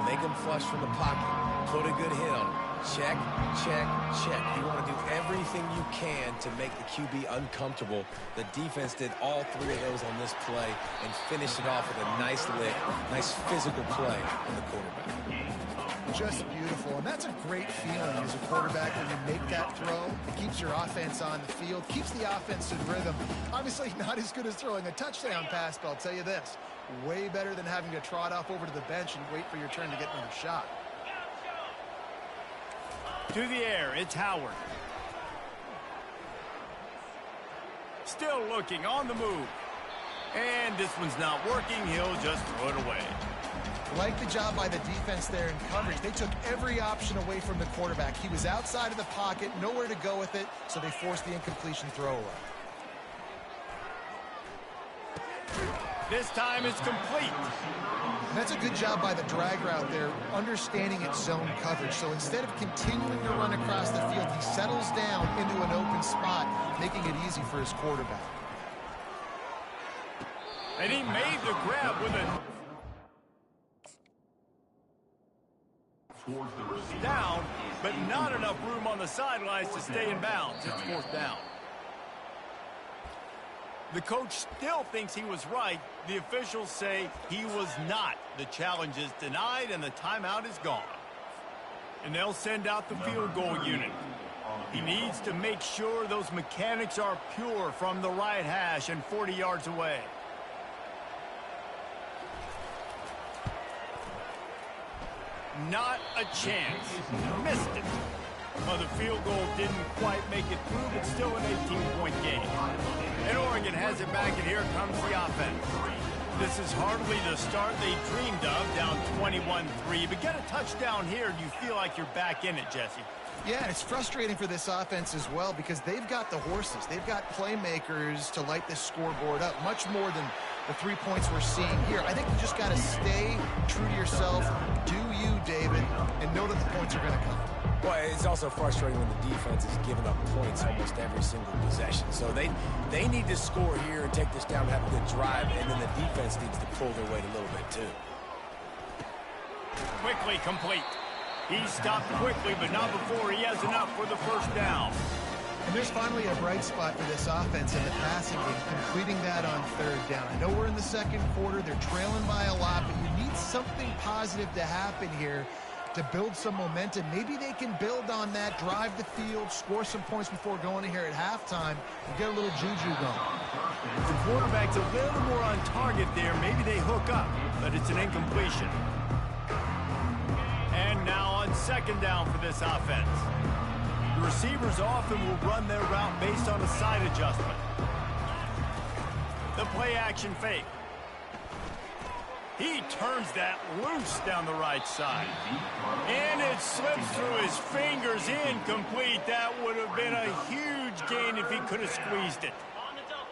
Make him flush from the pocket. Put a good hit on him. Check, check, check. You want to do everything you can to make the QB uncomfortable. The defense did all 3 of those on this play and finished it off with a nice lick, nice physical play from the quarterback. Just beautiful. And that's a great feeling as a quarterback when you make that throw. It keeps your offense on the field, keeps the offense in rhythm. Obviously not as good as throwing a touchdown pass, but I'll tell you this, way better than having to trot off over to the bench and wait for your turn to get another shot. To the air, it's Howard. Still looking, on the move. And this one's not working. He'll just throw it away. Like the job by the defense there in coverage. They took every option away from the quarterback. He was outside of the pocket, nowhere to go with it, so they forced the incompletion throwaway. This time it's complete. And that's a good job by the drag route there, understanding its zone coverage. So instead of continuing to run across the field, he settles down into an open spot, making it easy for his quarterback. And he made the grab with a down, but not enough room on the sidelines to stay in bounds. It's 4th down. The coach still thinks he was right. The officials say he was not. The challenge is denied, and the timeout is gone. And they'll send out the field goal unit. He needs to make sure those mechanics are pure from the right hash and 40 yards away. Not a chance. Missed it. Well, the field goal didn't quite make it through, but still an 18-point game. And Oregon has it back, and here comes the offense. This is hardly the start they dreamed of, down 21-3. But get a touchdown here, and you feel like you're back in it, Jesse. Yeah, and it's frustrating for this offense as well because they've got the horses. They've got playmakers to light this scoreboard up, much more than the 3 points we're seeing here. I think you just got to stay true to yourself, do you, David, and know that the points are going to come. Well, it's also frustrating when the defense is giving up points almost every single possession. So they need to score here and take this down and have a good drive, and then the defense needs to pull their weight a little bit too. Quickly complete. He stopped quickly, but not before he has enough for the first down. And there's finally a bright spot for this offense in the passing game, completing that on third down. I know we're in the second quarter. They're trailing by a lot, but you need something positive to happen here to build some momentum. Maybe they can build on that, drive the field, score some points before going in here at halftime, and get a little juju going. The quarterback's a little more on target there. Maybe they hook up, but it's an incompletion. And now on second down for this offense. The receivers often will run their route based on a side adjustment. The play action fake. He turns that loose down the right side. And it slips through his fingers, incomplete. That would have been a huge gain if he could have squeezed it.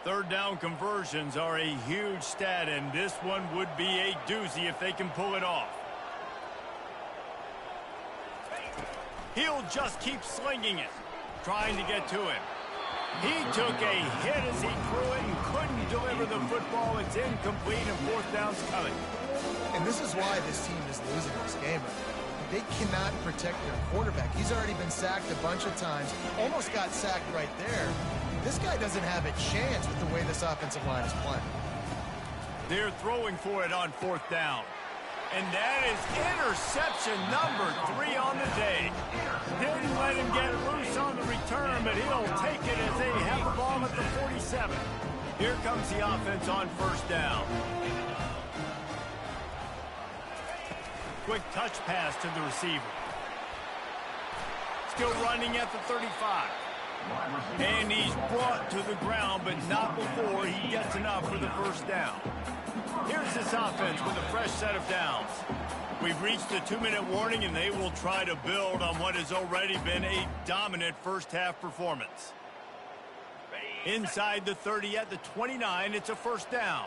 Third down conversions are a huge stat, and this one would be a doozy if they can pull it off. He'll just keep slinging it, trying to get to him. He took a hit as he threw it and couldn't deliver the football. It's incomplete, and fourth down's coming. And this is why this team is losing this game. They cannot protect their quarterback. He's already been sacked a bunch of times, almost got sacked right there. This guy doesn't have a chance with the way this offensive line is playing. They're throwing for it on fourth down. And that is interception number 3 on the day. Didn't let him get loose on the return, but he'll take it as they have the ball at the 47. Here comes the offense on first down. Quick touch pass to the receiver. Still running at the 35. And he's brought to the ground, but not before he gets enough for the first down. Here's this offense with a fresh set of downs. We've reached the 2-minute warning, and they will try to build on what has already been a dominant first-half performance. Inside the 30 at the 29, it's a first down.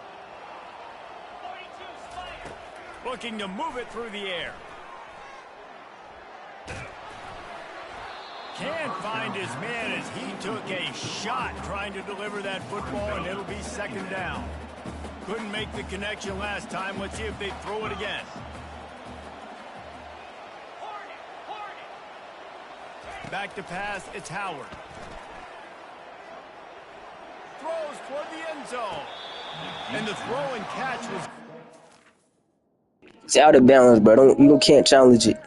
Looking to move it through the air. Can't find his man as he took a shot trying to deliver that football, and it'll be second down. Couldn't make the connection last time. Let's see if they throw it again. Back to pass, it's Howard. Throws toward the end zone. And the throw and catch was... It's out of bounds, bro. You can't challenge it.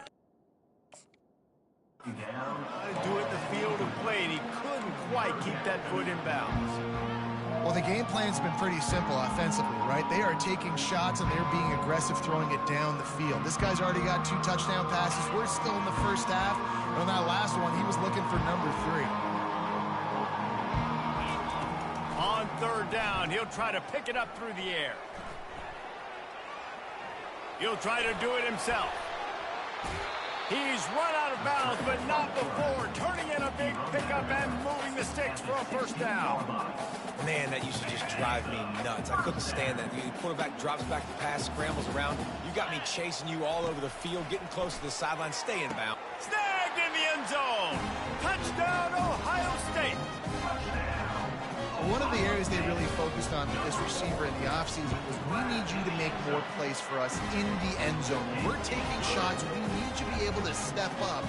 Do it the field of play, and he couldn't quite keep that foot in bounds. Well, the game plan's been pretty simple offensively, right? They are taking shots, and they're being aggressive, throwing it down the field. This guy's already got 2 touchdown passes. We're still in the first half. And on that last one, he was looking for number 3. On third down, he'll try to pick it up through the air. He'll try to do it himself. He's run out of bounds, but not before. Turning in a big pickup and moving the sticks for a first down. Man, that used to just drive me nuts. I couldn't stand that. The quarterback drops back the pass, scrambles around. You got me chasing you all over the field, getting close to the sideline, stay in bounds. Snagged in the end zone. Touchdown, Ohio State. One of the areas they really focused on with this receiver in the offseason was we need you to make more plays for us in the end zone. When we're taking shots, we need you to be able to step up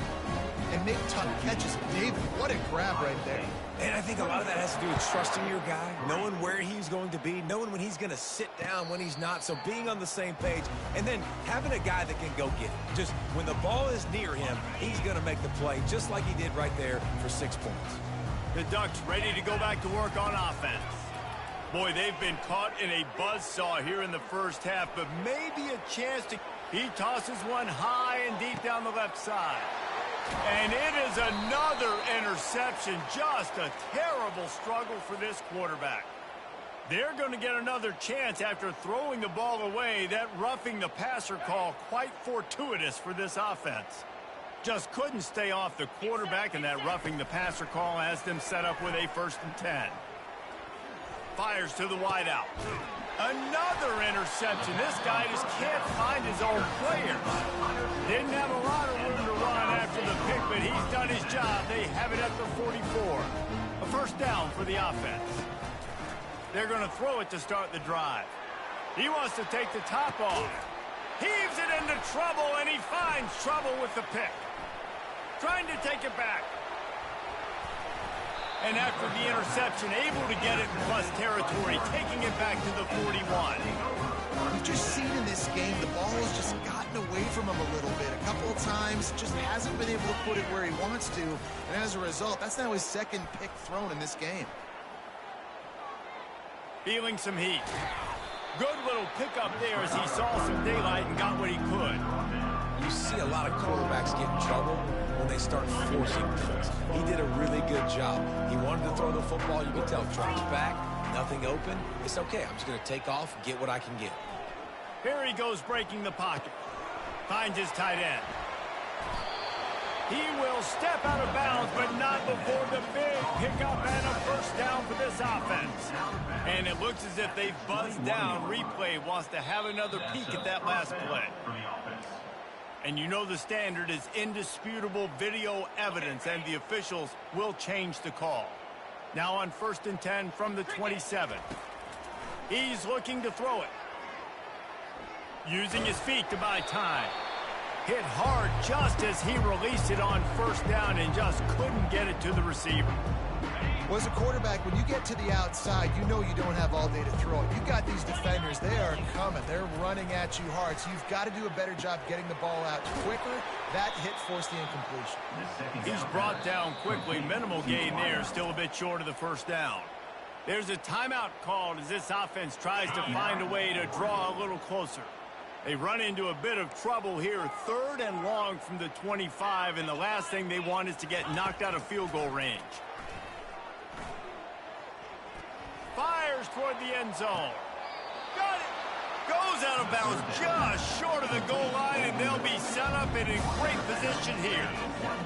and make tough catches. David, what a grab right there. And I think a lot of that has to do with trusting your guy, knowing where he's going to be, knowing when he's going to sit down, when he's not, so being on the same page, and then having a guy that can go get it. Just when the ball is near him, he's going to make the play, just like he did right there for 6 points. The Ducks ready to go back to work on offense. Boy, they've been caught in a buzzsaw here in the first half, but maybe a chance to... He tosses one high and deep down the left side. And it is another interception. Just a terrible struggle for this quarterback. They're going to get another chance after throwing the ball away. That roughing the passer call quite fortuitous for this offense. Just couldn't stay off the quarterback, and that roughing the passer call has them set up with a 1st and 10. Fires to the wideout. Another interception. This guy just can't find his own players. Didn't have a lot of room to run after the pick, but he's done his job. They have it at the 44. A 1st down for the offense. They're going to throw it to start the drive. He wants to take the top off. Heaves it into trouble, and he finds trouble with the pick. Trying to take it back. And after the interception, able to get it in plus territory, taking it back to the 41. We've just seen in this game, the ball has just gotten away from him a little bit. A couple of times, just hasn't been able to put it where he wants to. And as a result, that's now his 2nd pick thrown in this game. Feeling some heat. Good little pickup there as he saw some daylight and got what he could. You see a lot of quarterbacks get in trouble when they start forcing things. He did a really good job. He wanted to throw the football. You can tell, drops back, nothing open. It's okay. I'm just going to take off and get what I can get. Here he goes breaking the pocket. Finds his tight end. He will step out of bounds, but not before the big pickup and a 1st down for this offense. And it looks as if they've buzzed down. Replay wants to have another peek at that last play. And you know the standard is indisputable video evidence, and the officials will change the call. Now on 1st and 10 from the 27. He's looking to throw it. Using his feet to buy time. Hit hard just as he released it on 1st down and just couldn't get it to the receiver. Well, as a quarterback, when you get to the outside, you know you don't have all day to throw it. You've got these defenders. They are coming. They're running at you hard. So you've got to do a better job getting the ball out quicker. That hit forced the incompletion. He's brought down quickly. Minimal gain there. Still a bit short of the 1st down. There's a timeout called as this offense tries to find a way to draw a little closer. They run into a bit of trouble here. 3rd and long from the 25, and the last thing they want is to get knocked out of field goal range. Fires toward the end zone. Got it. Goes out of bounds just short of the goal line, and they'll be set up in a great position here.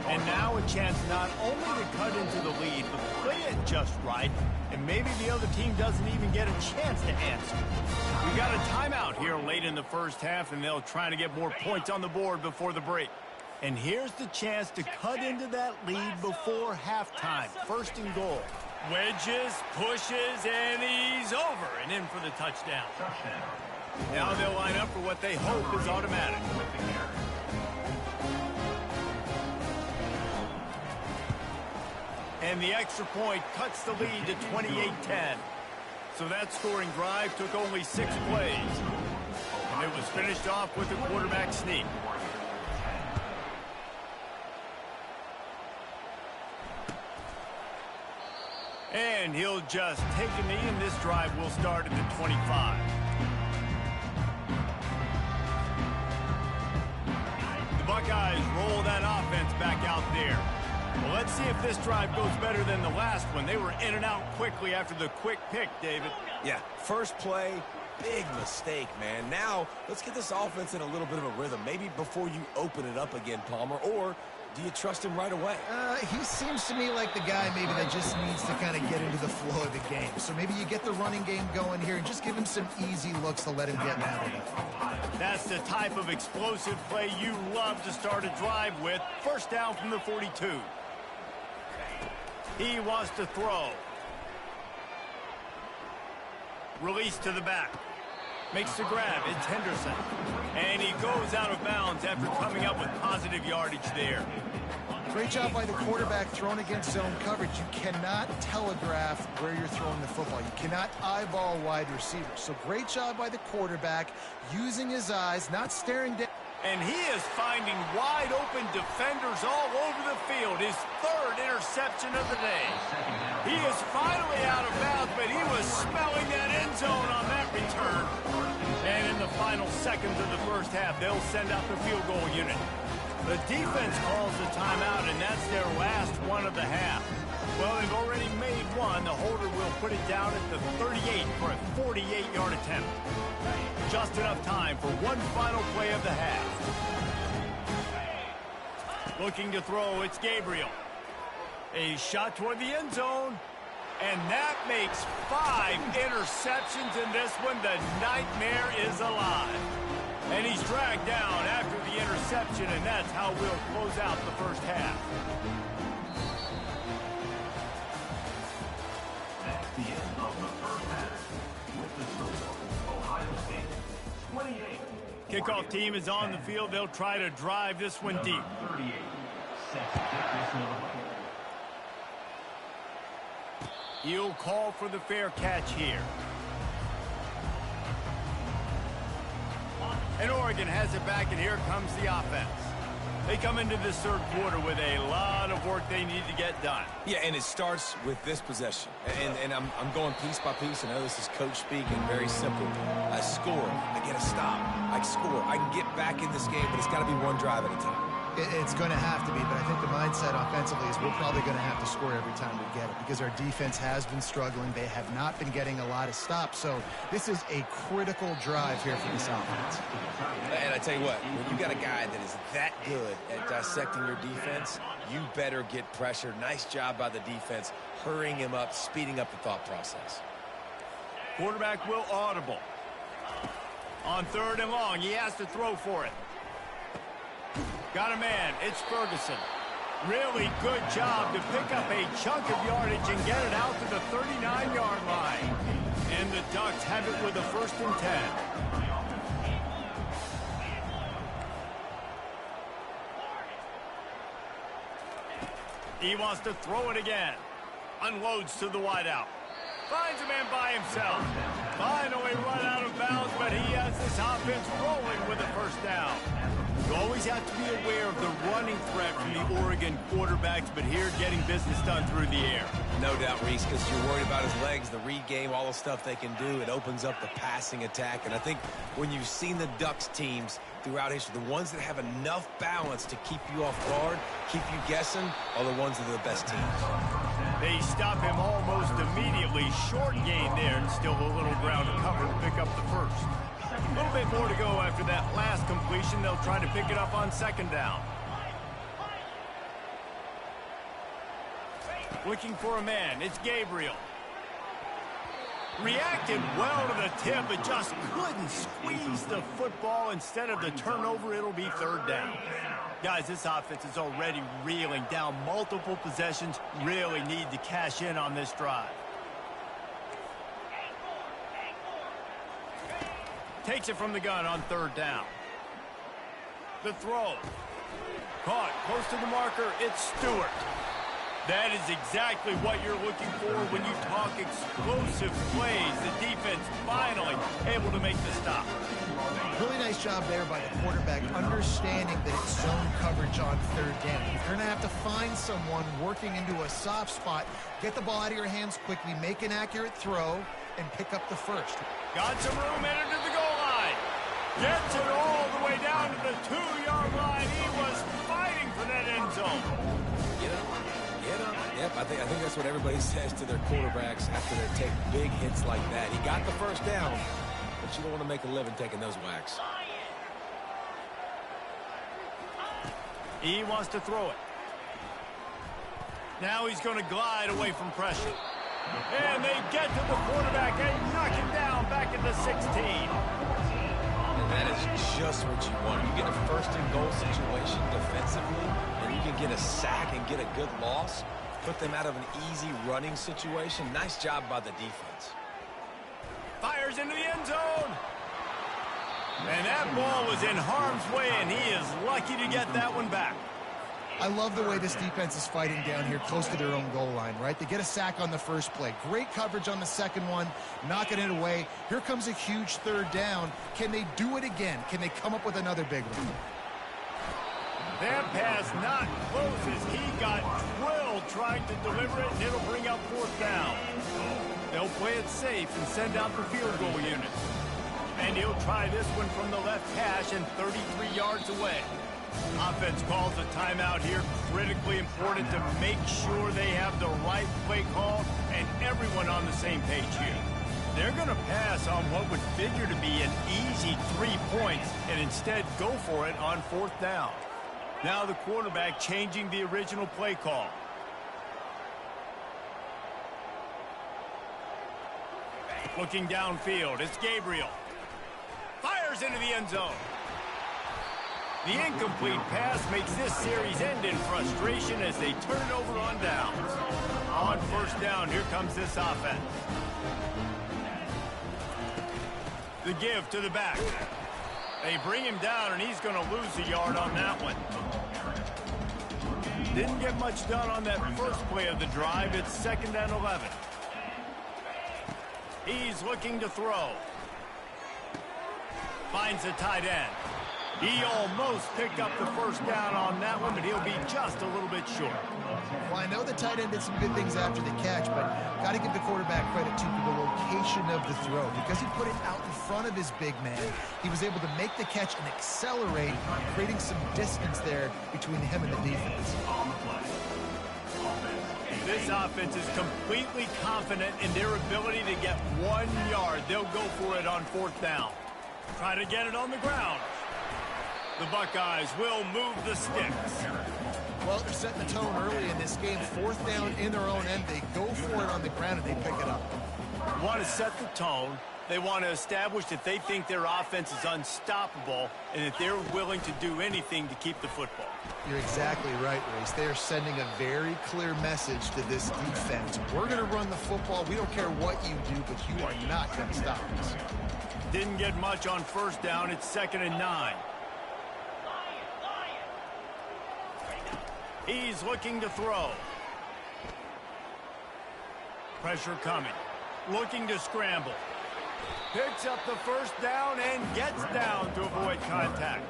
And now a chance not only to cut into the lead, but play it just right, and maybe the other team doesn't even get a chance to answer. We got a timeout here late in the 1st half, and they'll try to get more points on the board before the break. And here's the chance to cut into that lead before halftime. 1st and goal. Wedges, pushes, and he's over and in for the touchdown. Now they'll line up for what they hope is automatic. And the extra point cuts the lead to 28-10. So that scoring drive took only 6 plays. And it was finished off with a quarterback sneak. And he'll just take a knee, and this drive will start at the 25. The Buckeyes roll that offense back out there. Well, let's see if this drive goes better than the last one. They were in and out quickly after the quick pick, David. Yeah, 1st play, big mistake, man. Now, let's get this offense in a little bit of a rhythm. Maybe before you open it up again, Palmer, or do you trust him right away? He seems to me like the guy maybe that just needs to kind of get into the flow of the game. So maybe you get the running game going here and just give him some easy looks to let him get mad at it. That's the type of explosive play you love to start a drive with. 1st down from the 42. He wants to throw. Release to the back. Makes the grab. It's Henderson. And he goes out of bounds after coming up with positive yardage there. Great job by the quarterback thrown against zone coverage. You cannot telegraph where you're throwing the football. You cannot eyeball wide receivers. So great job by the quarterback using his eyes, not staring down. And he is finding wide open defenders all over the field. His 3rd interception of the day. He is finally out of bounds, but he was smelling that end zone on that return. And in the final seconds of the first half, they'll send out the field goal unit. The defense calls the timeout, and that's their last one of the half. Well, they've already made one. The holder will put it down at the 38 for a 48-yard attempt. Just enough time for one final play of the half. Looking to throw, it's Gabriel. A shot toward the end zone. And that makes 5 interceptions in this one. The nightmare is alive. And he's dragged down after the interception, and that's how we'll close out the first half. That's the end of the first half. With the score, Ohio State 28. Kickoff team is on the field. They'll try to drive this one deep. 38. Set to kick this one away. He'll call for the fair catch here. And Oregon has it back, and here comes the offense. They come into this third quarter with a lot of work they need to get done. Yeah, and it starts with this possession. And I'm going piece by piece. I know this is coach speaking, very simple. I score. I get a stop. I score. I can get back in this game, but it's got to be one drive at a time. It's going to have to be, but I think the mindset offensively is we're probably going to have to score every time we get it because our defense has been struggling. They have not been getting a lot of stops, so this is a critical drive here for this offense. And I tell you what, when you got a guy that is that good at dissecting your defense, you better get pressure. Nice job by the defense, hurrying him up, speeding up the thought process. Quarterback will audible. On 3rd and long, he has to throw for it. Got a man. It's Ferguson. Really good job to pick up a chunk of yardage and get it out to the 39-yard line. And the Ducks have it with a 1st and 10. He wants to throw it again. Unloads to the wideout. Finds a man by himself. Finally run out of bounds, but he has this offense rolling with a 1st down. You always have to be aware of the running threat from the Oregon quarterbacks, but here getting business done through the air. No doubt, Reese, because you're worried about his legs, the read game, all the stuff they can do. It opens up the passing attack. And I think when you've seen the Ducks teams throughout history, the ones that have enough balance to keep you off guard, keep you guessing, are the ones that are the best teams. They stop him almost immediately. Short gain there, and still a little ground to cover to pick up the 1st. A little bit more to go after that last completion. They'll try to pick it up on 2nd down. Looking for a man. It's Gabriel. Reacted well to the tip, but just couldn't squeeze the football. Instead of the turnover, it'll be 3rd down. Guys, this offense is already reeling down multiple possessions. Really need to cash in on this drive. Takes it from the gun on 3rd down. The throw. Caught close to the marker. It's Stewart. That is exactly what you're looking for when you talk explosive plays. The defense finally able to make the stop. Really nice job there by the quarterback, understanding that it's zone coverage on 3rd down. You're going to have to find someone working into a soft spot, get the ball out of your hands quickly, make an accurate throw, and pick up the 1st. Got some room, headed to the goal line. Gets it all the way down to the 2-yard line. He was fighting for that end zone. Get up. Get up. Yep, I think that's what everybody says to their quarterbacks after they take big hits like that. He got the 1st down, but you don't want to make a living taking those whacks. He wants to throw it. Now he's going to glide away from pressure. And they get to the quarterback and knock him down back at the 16. And that is just what you want. You get a 1st and goal situation defensively, and you can get a sack and get a good loss, put them out of an easy running situation. Nice job by the defense. Fires into the end zone. And that ball was in harm's way, and he is lucky to get that one back. I love the way this defense is fighting down here close to their own goal line, right? They get a sack on the 1st play. Great coverage on the 2nd one, knocking it away. Here comes a huge 3rd down. Can they do it again? Can they come up with another big one? That pass not close as he got drilled trying to deliver it, and it'll bring up fourth down. They'll play it safe and send out the field goal unit. And he'll try this one from the left hash and 33 yards away. Offense calls a timeout here. Critically important to make sure they have the right play call and everyone on the same page here. They're going to pass on what would figure to be an easy 3 points and instead go for it on fourth down. Now the quarterback changing the original play call. Looking downfield, it's Gabriel. Fires into the end zone. The incomplete pass makes this series end in frustration as they turn it over on downs. On first down, here comes this offense. The give to the back. They bring him down, and he's going to lose a yard on that one. Didn't get much done on that first play of the drive. It's 2nd and 11. He's looking to throw. Finds a tight end. He almost picked up the first down on that one, but he'll be just a little bit short. Well, I know the tight end did some good things after the catch, but got to give the quarterback credit to the location of the throw. Because he put it out in front of his big man, he was able to make the catch and accelerate, creating some distance there between him and the defense. This offense is completely confident in their ability to get 1 yard. They'll go for it on fourth down. Try to get it on the ground. The Buckeyes will move the sticks. Well, they're setting the tone early in this game. Fourth down in their own end. They go for it on the ground, and they pick it up. They want to set the tone. They want to establish that they think their offense is unstoppable and that they're willing to do anything to keep the football. You're exactly right, Reese. They are sending a very clear message to this defense. We're going to run the football. We don't care what you do, but you are not going to stop us. Didn't get much on first down. It's 2nd and 9. He's looking to throw. Pressure coming. Looking to scramble. Picks up the first down and gets down to avoid contact.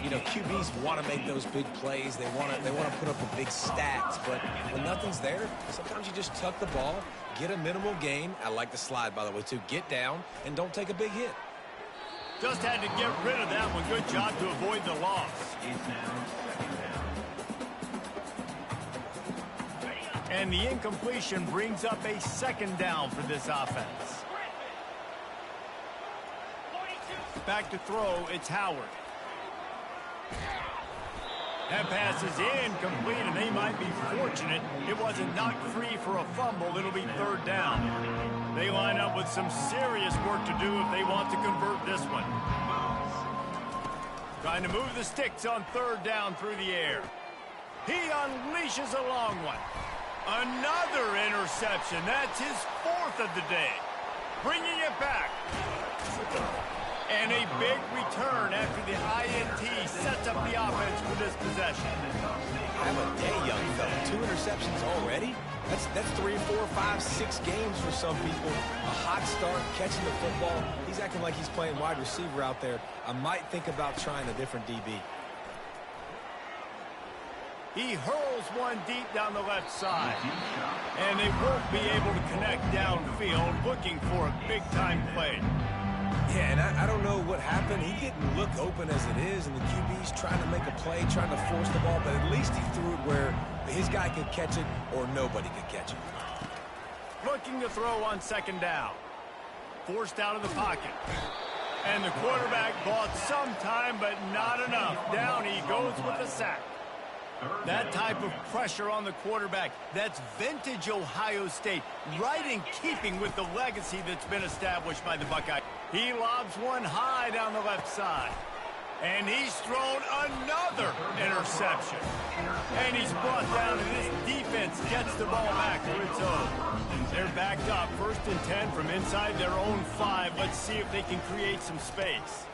You know, QBs want to make those big plays. They want to put up the big stats. But when nothing's there, sometimes you just tuck the ball, get a minimal gain. I like the slide, by the way, too. Get down and don't take a big hit. Just had to get rid of that one. Good job to avoid the loss. And the incompletion brings up a 2nd down for this offense. Back to throw, it's Howard. That pass is incomplete, and they might be fortunate it wasn't knocked free for a fumble. It'll be 3rd down. They line up with some serious work to do if they want to convert this one. Trying to move the sticks on 3rd down through the air. He unleashes a long one. Another interception. That's his 4th of the day. Bringing it back. And a big return after the INT sets up the offense for this possession. Have a day, young fella. 2 interceptions already? That's 3, 4, 5, 6 games for some people. A hot start, catching the football. He's acting like he's playing wide receiver out there. I might think about trying a different DB. He hurls one deep down the left side. And they won't be able to connect downfield, looking for a big-time play. Yeah, and I don't know what happened. He didn't look open as it is, and the QB's trying to make a play, trying to force the ball, but at least he threw it where his guy could catch it or nobody could catch it. Looking to throw on 2nd down. Forced out of the pocket. And the quarterback bought some time, but not enough. Down he goes with the sack. That type of pressure on the quarterback, that's vintage Ohio State, right in keeping with the legacy that's been established by the Buckeyes. He lobs one high down the left side. And he's thrown another interception. And he's brought down, and this defense gets the ball back to its own. They're backed up, 1st and 10 from inside their own 5. Let's see if they can create some space.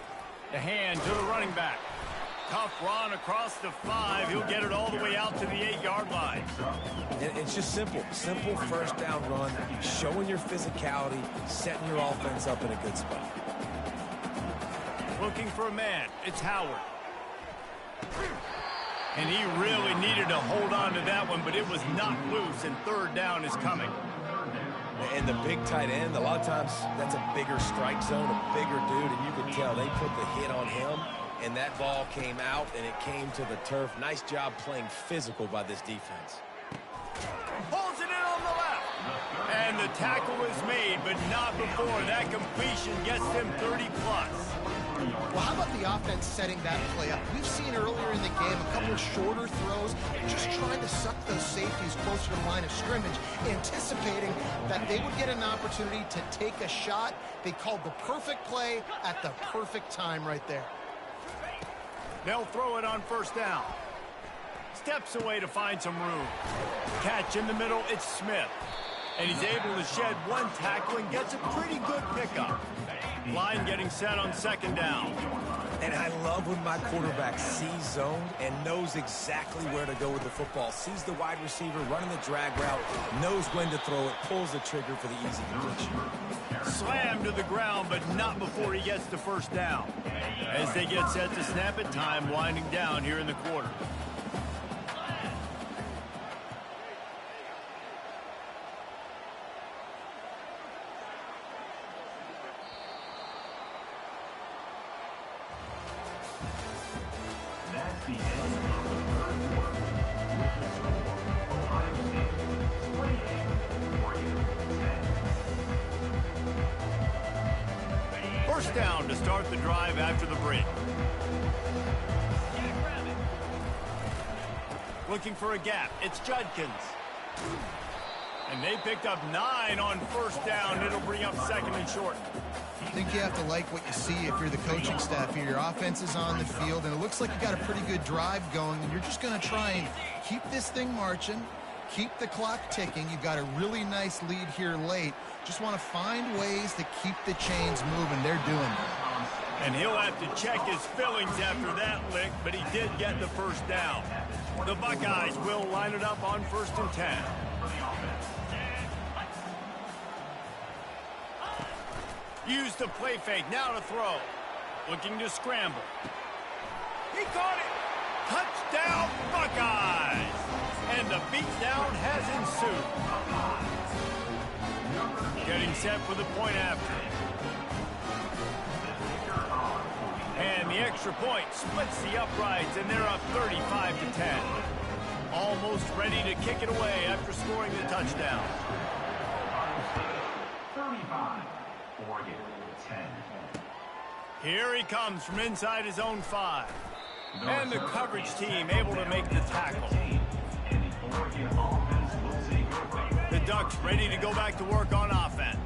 The hand to the running back. Tough run across the 5. He'll get it all the way out to the 8-yard line. It's just simple. Simple 1st down run, showing your physicality, setting your offense up in a good spot. Looking for a man. It's Howard. And he really needed to hold on to that one, but it was knocked loose, and third down is coming. And the big tight end, a lot of times that's a bigger strike zone, a bigger dude, and you could tell they put the hit on him, and that ball came out, and it came to the turf. Nice job playing physical by this defense. Pulls it in on the left. And the tackle is made, but not before. That completion gets them 30-plus. Well, how about the offense setting that play up? We've seen earlier in the game a couple of shorter throws, just trying to suck those safeties closer to the line of scrimmage, anticipating that they would get an opportunity to take a shot. They called the perfect play at the perfect time right there. They'll throw it on first down. Steps away to find some room. Catch in the middle, it's Smith. And he's able to shed one tackle and gets a pretty good pickup. Line getting set on second down. And I love when my quarterback sees zone and knows exactly where to go with the football. Sees the wide receiver running the drag route, knows when to throw it, pulls the trigger for the easy completion. Slammed to the ground, but not before he gets the first down. As they get set to snap it, time winding down here in the quarter. That's the end of the third quarter. With the score, Ohio State 28, Oregon 10. First down to start the drive after the break. Looking for a gap. It's Judkins. And they picked up 9 on first down. It'll bring up second and short. I think you have to like what you see if you're the coaching staff here. Your offense is on the field, and it looks like you got a pretty good drive going, and you're just going to try and keep this thing marching, keep the clock ticking. You've got a really nice lead here late. Just want to find ways to keep the chains moving. They're doing it. And he'll have to check his fillings after that lick, but he did get the first down. The Buckeyes will line it up on 1st and 10. Use the play fake, now to throw. Looking to scramble. He caught it! Touchdown, Buckeyes! And the beatdown has ensued. Getting set for the point after. And the extra point splits the uprights, and they're up 35 to 10. Almost ready to kick it away after scoring the touchdown. 35. Oregon 10. Here he comes from inside his own 5. And the coverage team able to make the tackle. The Ducks ready to go back to work on offense.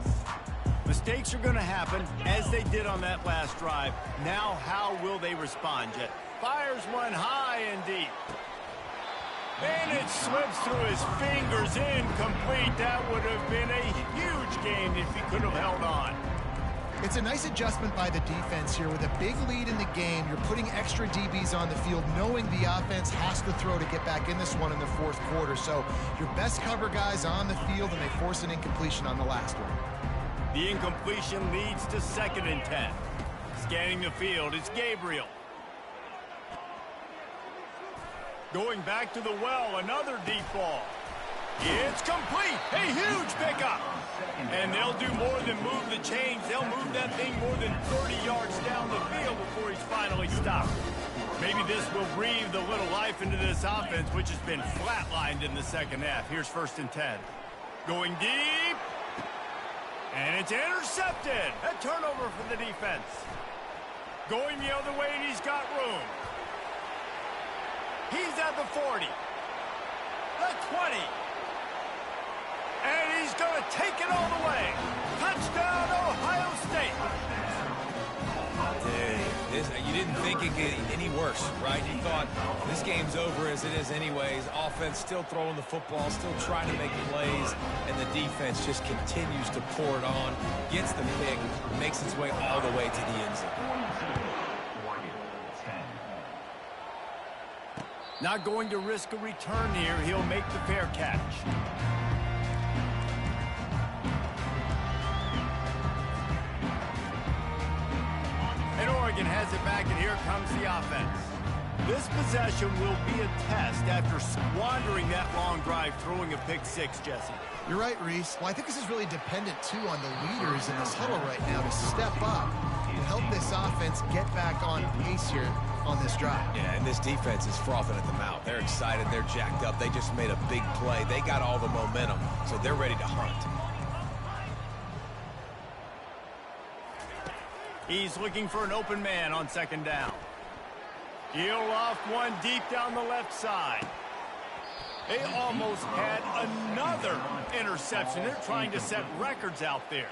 Mistakes are going to happen, as they did on that last drive. Now, how will they respond? Jet fires one high and deep. And it slips through his fingers, incomplete. That would have been a huge gain if he could have held on. It's a nice adjustment by the defense here. With a big lead in the game, you're putting extra DBs on the field, knowing the offense has to throw to get back in this one in the fourth quarter. So your best cover guys on the field, and they force an incompletion on the last one. The incompletion leads to 2nd and 10. Scanning the field, it's Gabriel. Going back to the well, another deep ball. It's complete, a huge pickup. And they'll do more than move the chains. They'll move that thing more than 30 yards down the field before he's finally stopped. Maybe this will breathe a little life into this offense, which has been flatlined in the second half. Here's 1st and 10. Going deep. And it's intercepted. A turnover for the defense. Going the other way, and he's got room. He's at the 40. The 20. And he's going to take it all the way. Touchdown, Ohio State. You didn't think it could get any worse, right? You thought this game's over as it is anyways. Offense still throwing the football, still trying to make plays, and the defense just continues to pour it on, gets the pick, makes its way all the way to the end zone. Not going to risk a return here. He'll make the fair catch. And Oregon has it back, and here comes the offense. This possession will be a test after squandering that long drive, throwing a pick six, Jesse. You're right, Reese. Well, I think this is really dependent, too, on the leaders in this huddle right now to step up and help this offense get back on pace here on this drive. Yeah, and this defense is frothing at the mouth. They're excited. They're jacked up. They just made a big play. They got all the momentum, so they're ready to hunt. He's looking for an open man on second down. He'll loft one deep down the left side. They almost had another interception. They're trying to set records out there.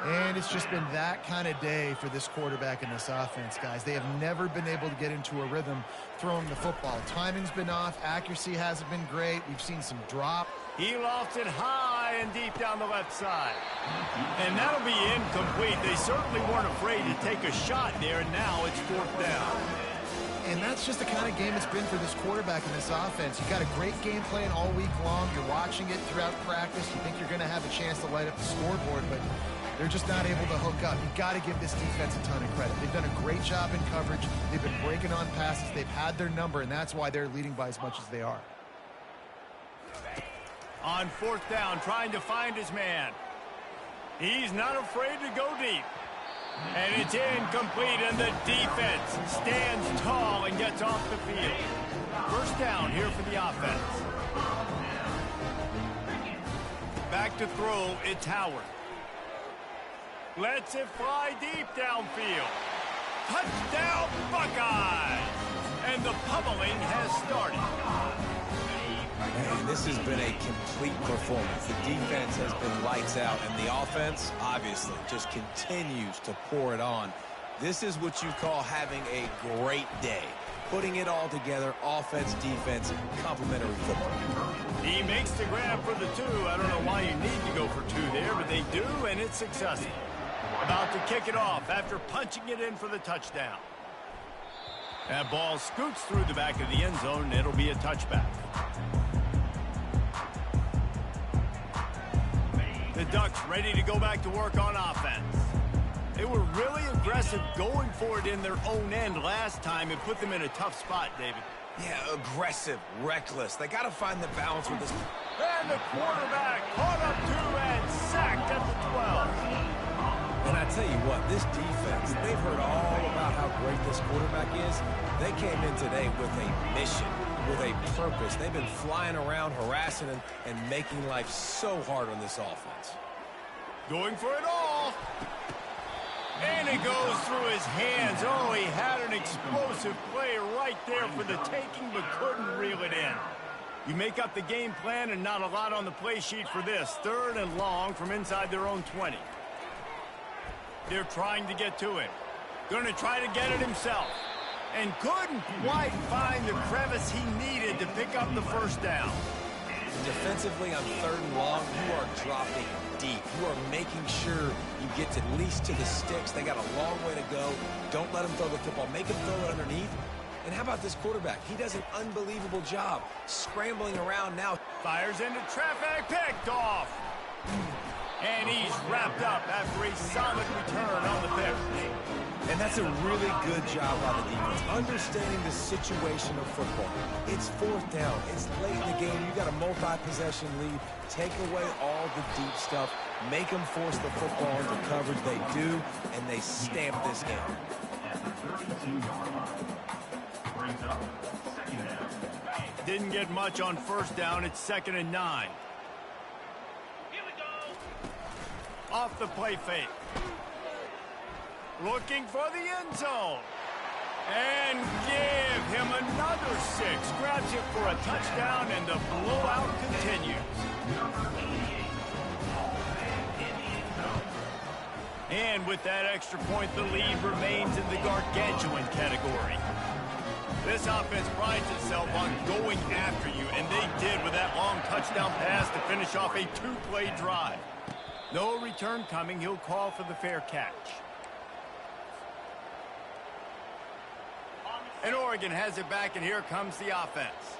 And it's just been that kind of day for this quarterback in this offense, guys. They have never been able to get into a rhythm throwing the football. Timing's been off. Accuracy hasn't been great. We've seen some drop. He lofts it high and deep down the left side. And that'll be incomplete. They certainly weren't afraid to take a shot there, and now it's fourth down. And that's just the kind of game it's been for this quarterback in this offense. You've got a great game plan all week long. You're watching it throughout practice. You think you're going to have a chance to light up the scoreboard, but they're just not able to hook up. You've got to give this defense a ton of credit. They've done a great job in coverage. They've been breaking on passes. They've had their number, and that's why they're leading by as much as they are. On fourth down, trying to find his man. He's not afraid to go deep. And it's incomplete, and the defense stands tall and gets off the field. First down here for the offense. Back to throw, it's Howard. Lets it fly deep downfield. Touchdown, Buckeyes! And the pummeling has started. Man, this has been a complete performance. The defense has been lights out, and the offense, obviously, just continues to pour it on. This is what you call having a great day. Putting it all together, offense, defense, complementary football. He makes the grab for the two. I don't know why you need to go for two there, but they do, and it's successful. About to kick it off after punching it in for the touchdown. That ball scoots through the back of the end zone, and it'll be a touchback. The Ducks ready to go back to work on offense. They were really aggressive going for it in their own end last time. It put them in a tough spot, David. Yeah, aggressive, reckless. They got to find the balance with this. And the quarterback caught up to and sacked at the 12. And I tell you what, this defense, they've heard all about how great this quarterback is. They came in today with a mission, with a purpose. They've been flying around, harassing him, and making life so hard on this offense. Going for it all. And it goes through his hands. Oh, he had an explosive play right there for the taking, but couldn't reel it in. You make up the game plan and not a lot on the play sheet for this. Third and long from inside their own 20. They're trying to get to it. Going to try to get it himself. And couldn't quite find the crevice he needed to pick up the first down. Defensively on third and long, you are dropping deep. You are making sure you get at least to the sticks. They got a long way to go. Don't let them throw the football. Make them throw it underneath. And how about this quarterback? He does an unbelievable job scrambling around now. Fires into traffic, picked off. And he's wrapped up after a solid return on the pick. And that's a really good job by the defense, understanding the situation of football. It's fourth down. It's late in the game. You got a multi-possession lead. Take away all the deep stuff. Make them force the football into coverage. They do, and they stamp this game. Didn't get much on first down. It's 2nd and 9. Here we go. Off the play fake. Looking for the end zone. And give him another 6. Grabs it for a touchdown, and the blowout continues. And with that extra point, the lead remains in the gargantuan category. This offense prides itself on going after you, and they did with that long touchdown pass to finish off a 2-play drive. No return coming. He'll call for the fair catch. And Oregon has it back, and here comes the offense.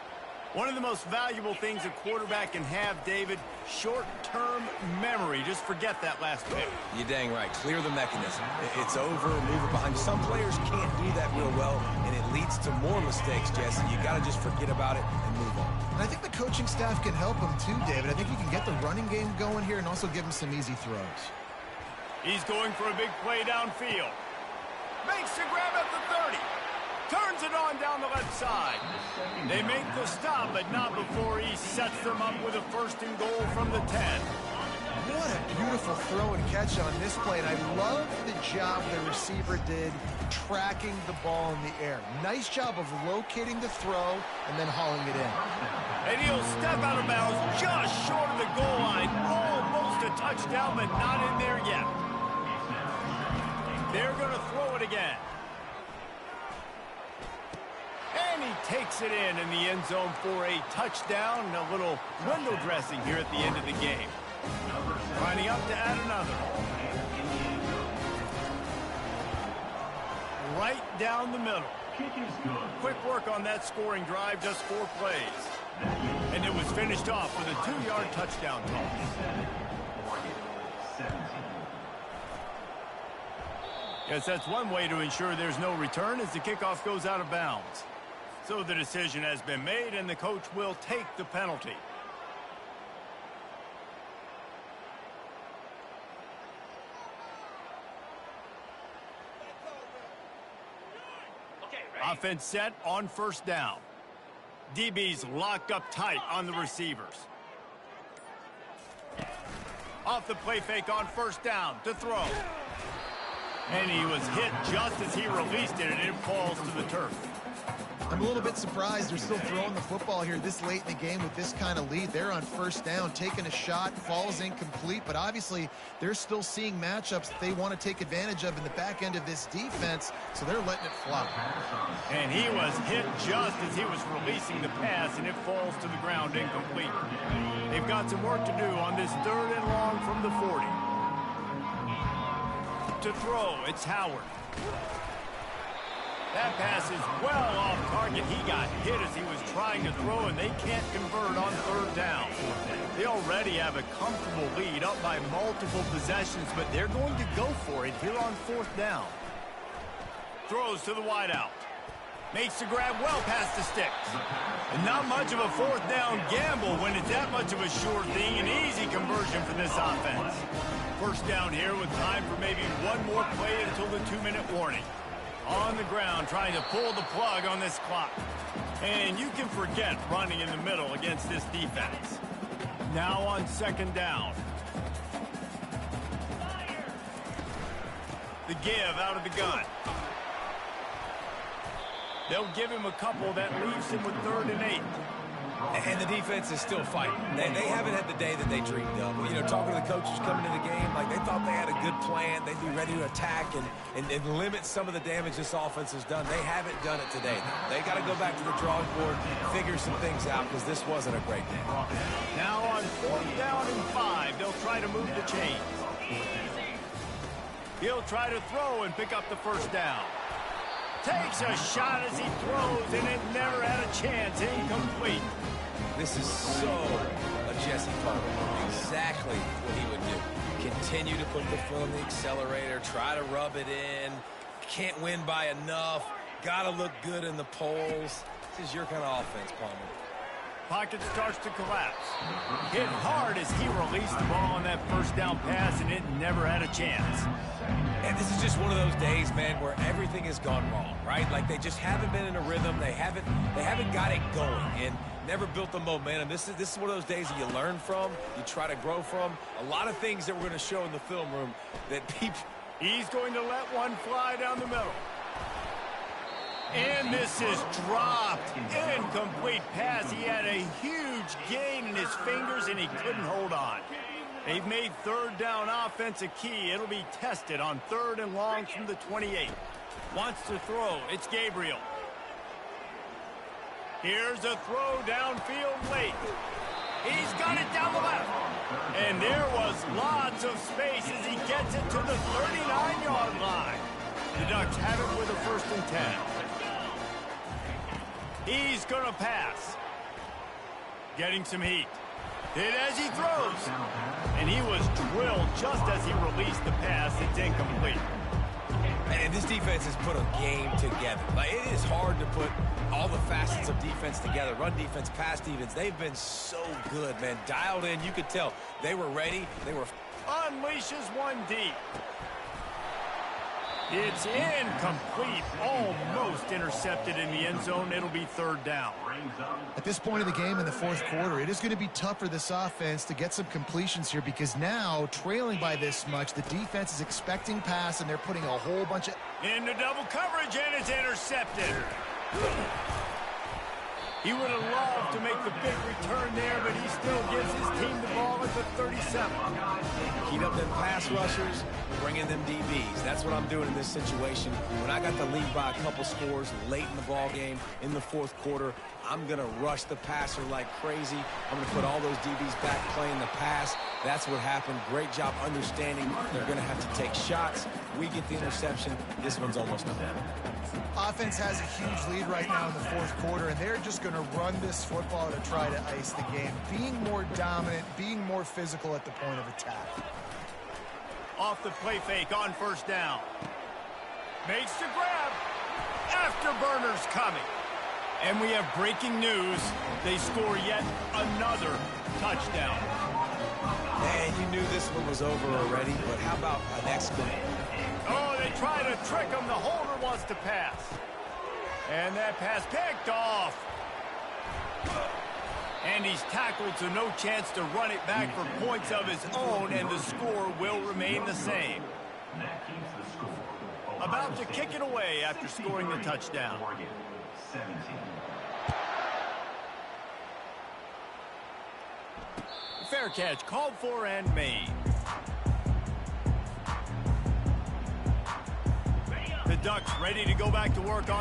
One of the most valuable things a quarterback can have, David, short-term memory. Just forget that last pick. You're dang right. Clear the mechanism. It's over, move it behind you. Some players can't do that real well, and it leads to more mistakes, Jesse. You got to just forget about it and move on. And I think the coaching staff can help him too, David. I think you can get the running game going here and also give him some easy throws. He's going for a big play downfield. Makes the grab at the 30. Turns it on down the left side. They make the stop, but not before he sets them up with a 1st and goal from the 10. What a beautiful throw and catch on this play. And I love the job the receiver did tracking the ball in the air. Nice job of locating the throw and then hauling it in. And he'll step out of bounds just short of the goal line. Almost a touchdown, but not in there yet. They're going to throw it again. And he takes it in the end zone for a touchdown. A little window dressing here at the end of the game. Lining up to add another. Right down the middle. Quick work on that scoring drive, just 4 plays. And it was finished off with a 2-yard touchdown toss. Yes, that's one way to ensure there's no return as the kickoff goes out of bounds. So the decision has been made, and the coach will take the penalty. Offense set on 1st down. DB's locked up tight on the receivers. Off the play fake on 1st down to throw. And he was hit just as he released it, and it falls to the turf. I'm a little bit surprised they're still throwing the football here this late in the game with this kind of lead. They're on 1st down, taking a shot, falls incomplete, but obviously they're still seeing matchups that they want to take advantage of in the back end of this defense, so they're letting it fly. And he was hit just as he was releasing the pass, and it falls to the ground incomplete. They've got some work to do on this 3rd and long from the 40. To throw, it's Howard. That pass is well off target. He got hit as he was trying to throw, and they can't convert on 3rd down. They already have a comfortable lead up by multiple possessions, but they're going to go for it here on 4th down. Throws to the wideout. Makes the grab well past the sticks. And not much of a 4th down gamble when it's that much of a sure thing. An easy conversion for this offense. 1st down here with time for maybe one more play until the 2-minute warning. On the ground, trying to pull the plug on this clock. And you can forget running in the middle against this defense. Now on 2nd down. The give out of the gun. They'll give him a couple that leaves him with 3rd and 8. And the defense is still fighting. They haven't had the day that they dreamed of. You know, talking to the coaches coming into the game, like they thought they had a good plan. They'd be ready to attack and limit some of the damage this offense has done. They haven't done it today. They got to go back to the drawing board, figure some things out, because this wasn't a great game. Now on 4th down and 5, they'll try to move the chains. He'll try to throw and pick up the 1st down. Takes a shot as he throws, and it never had a chance. Incomplete. This is so a Jesse Carter. Exactly what he would do. Continue to put the foot on the accelerator, try to rub it in. Can't win by enough. Got to look good in the polls. This is your kind of offense, Palmer. Pocket starts to collapse. Hit hard as he released the ball on that 1st down pass, and it never had a chance. And this is just one of those days, man, where everything has gone wrong, right? Like they just haven't been in a rhythm. They haven't got it going and never built the momentum. This is one of those days that you learn from, you try to grow from. A lot of things that we're going to show in the film room that people... He's going to let one fly down the middle. And this is dropped. Incomplete pass. He had a huge gain in his fingers, and he couldn't hold on. They've made 3rd down offense a key. It'll be tested on 3rd and long from the 28. Wants to throw. It's Gabriel. Here's a throw downfield late. He's got it down the left. And there was lots of space as he gets it to the 39-yard line. The Ducks have it with a 1st and 10. He's going to pass. Getting some heat. Hit as he throws. And he was drilled just as he released the pass. It's incomplete. And this defense has put a game together. Like, it is hard to put all the facets of defense together. Run defense, pass defense. They've been so good, man. Dialed in. You could tell they were ready. They were... Unleashes one deep. It's incomplete. Almost intercepted in the end zone. It'll be third down. At this point of the game in the fourth quarter, it is going to be tough for this offense to get some completions here because now, trailing by this much, the defense is expecting pass, and they're putting a whole bunch of... Into double coverage, and it's intercepted. He would have loved to make the big return there, but he still gives his team the ball at the 37. Keep up them pass rushers, bring in them DBs. That's what I'm doing in this situation. When I got the lead by a couple scores late in the ball game, in the fourth quarter, I'm going to rush the passer like crazy. I'm going to put all those DBs back playing the pass. That's what happened. Great job understanding they're going to have to take shots. We get the interception. This one's almost done. Offense has a huge lead right now in the fourth quarter, and they're just going to run this football to try to ice the game, being more dominant, being more physical at the point of attack. Off the play fake on first down. Makes the grab. Afterburners coming. And we have breaking news. They score yet another touchdown. Man, you knew this one was over already, but how about an exclamation? Oh, they try to trick him. The holder wants to pass. And that pass picked off. And he's tackled, so no chance to run it back for points of his own, and the score will remain the same. About to kick it away after scoring the touchdown. Fair catch called for and made. The Ducks ready to go back to work on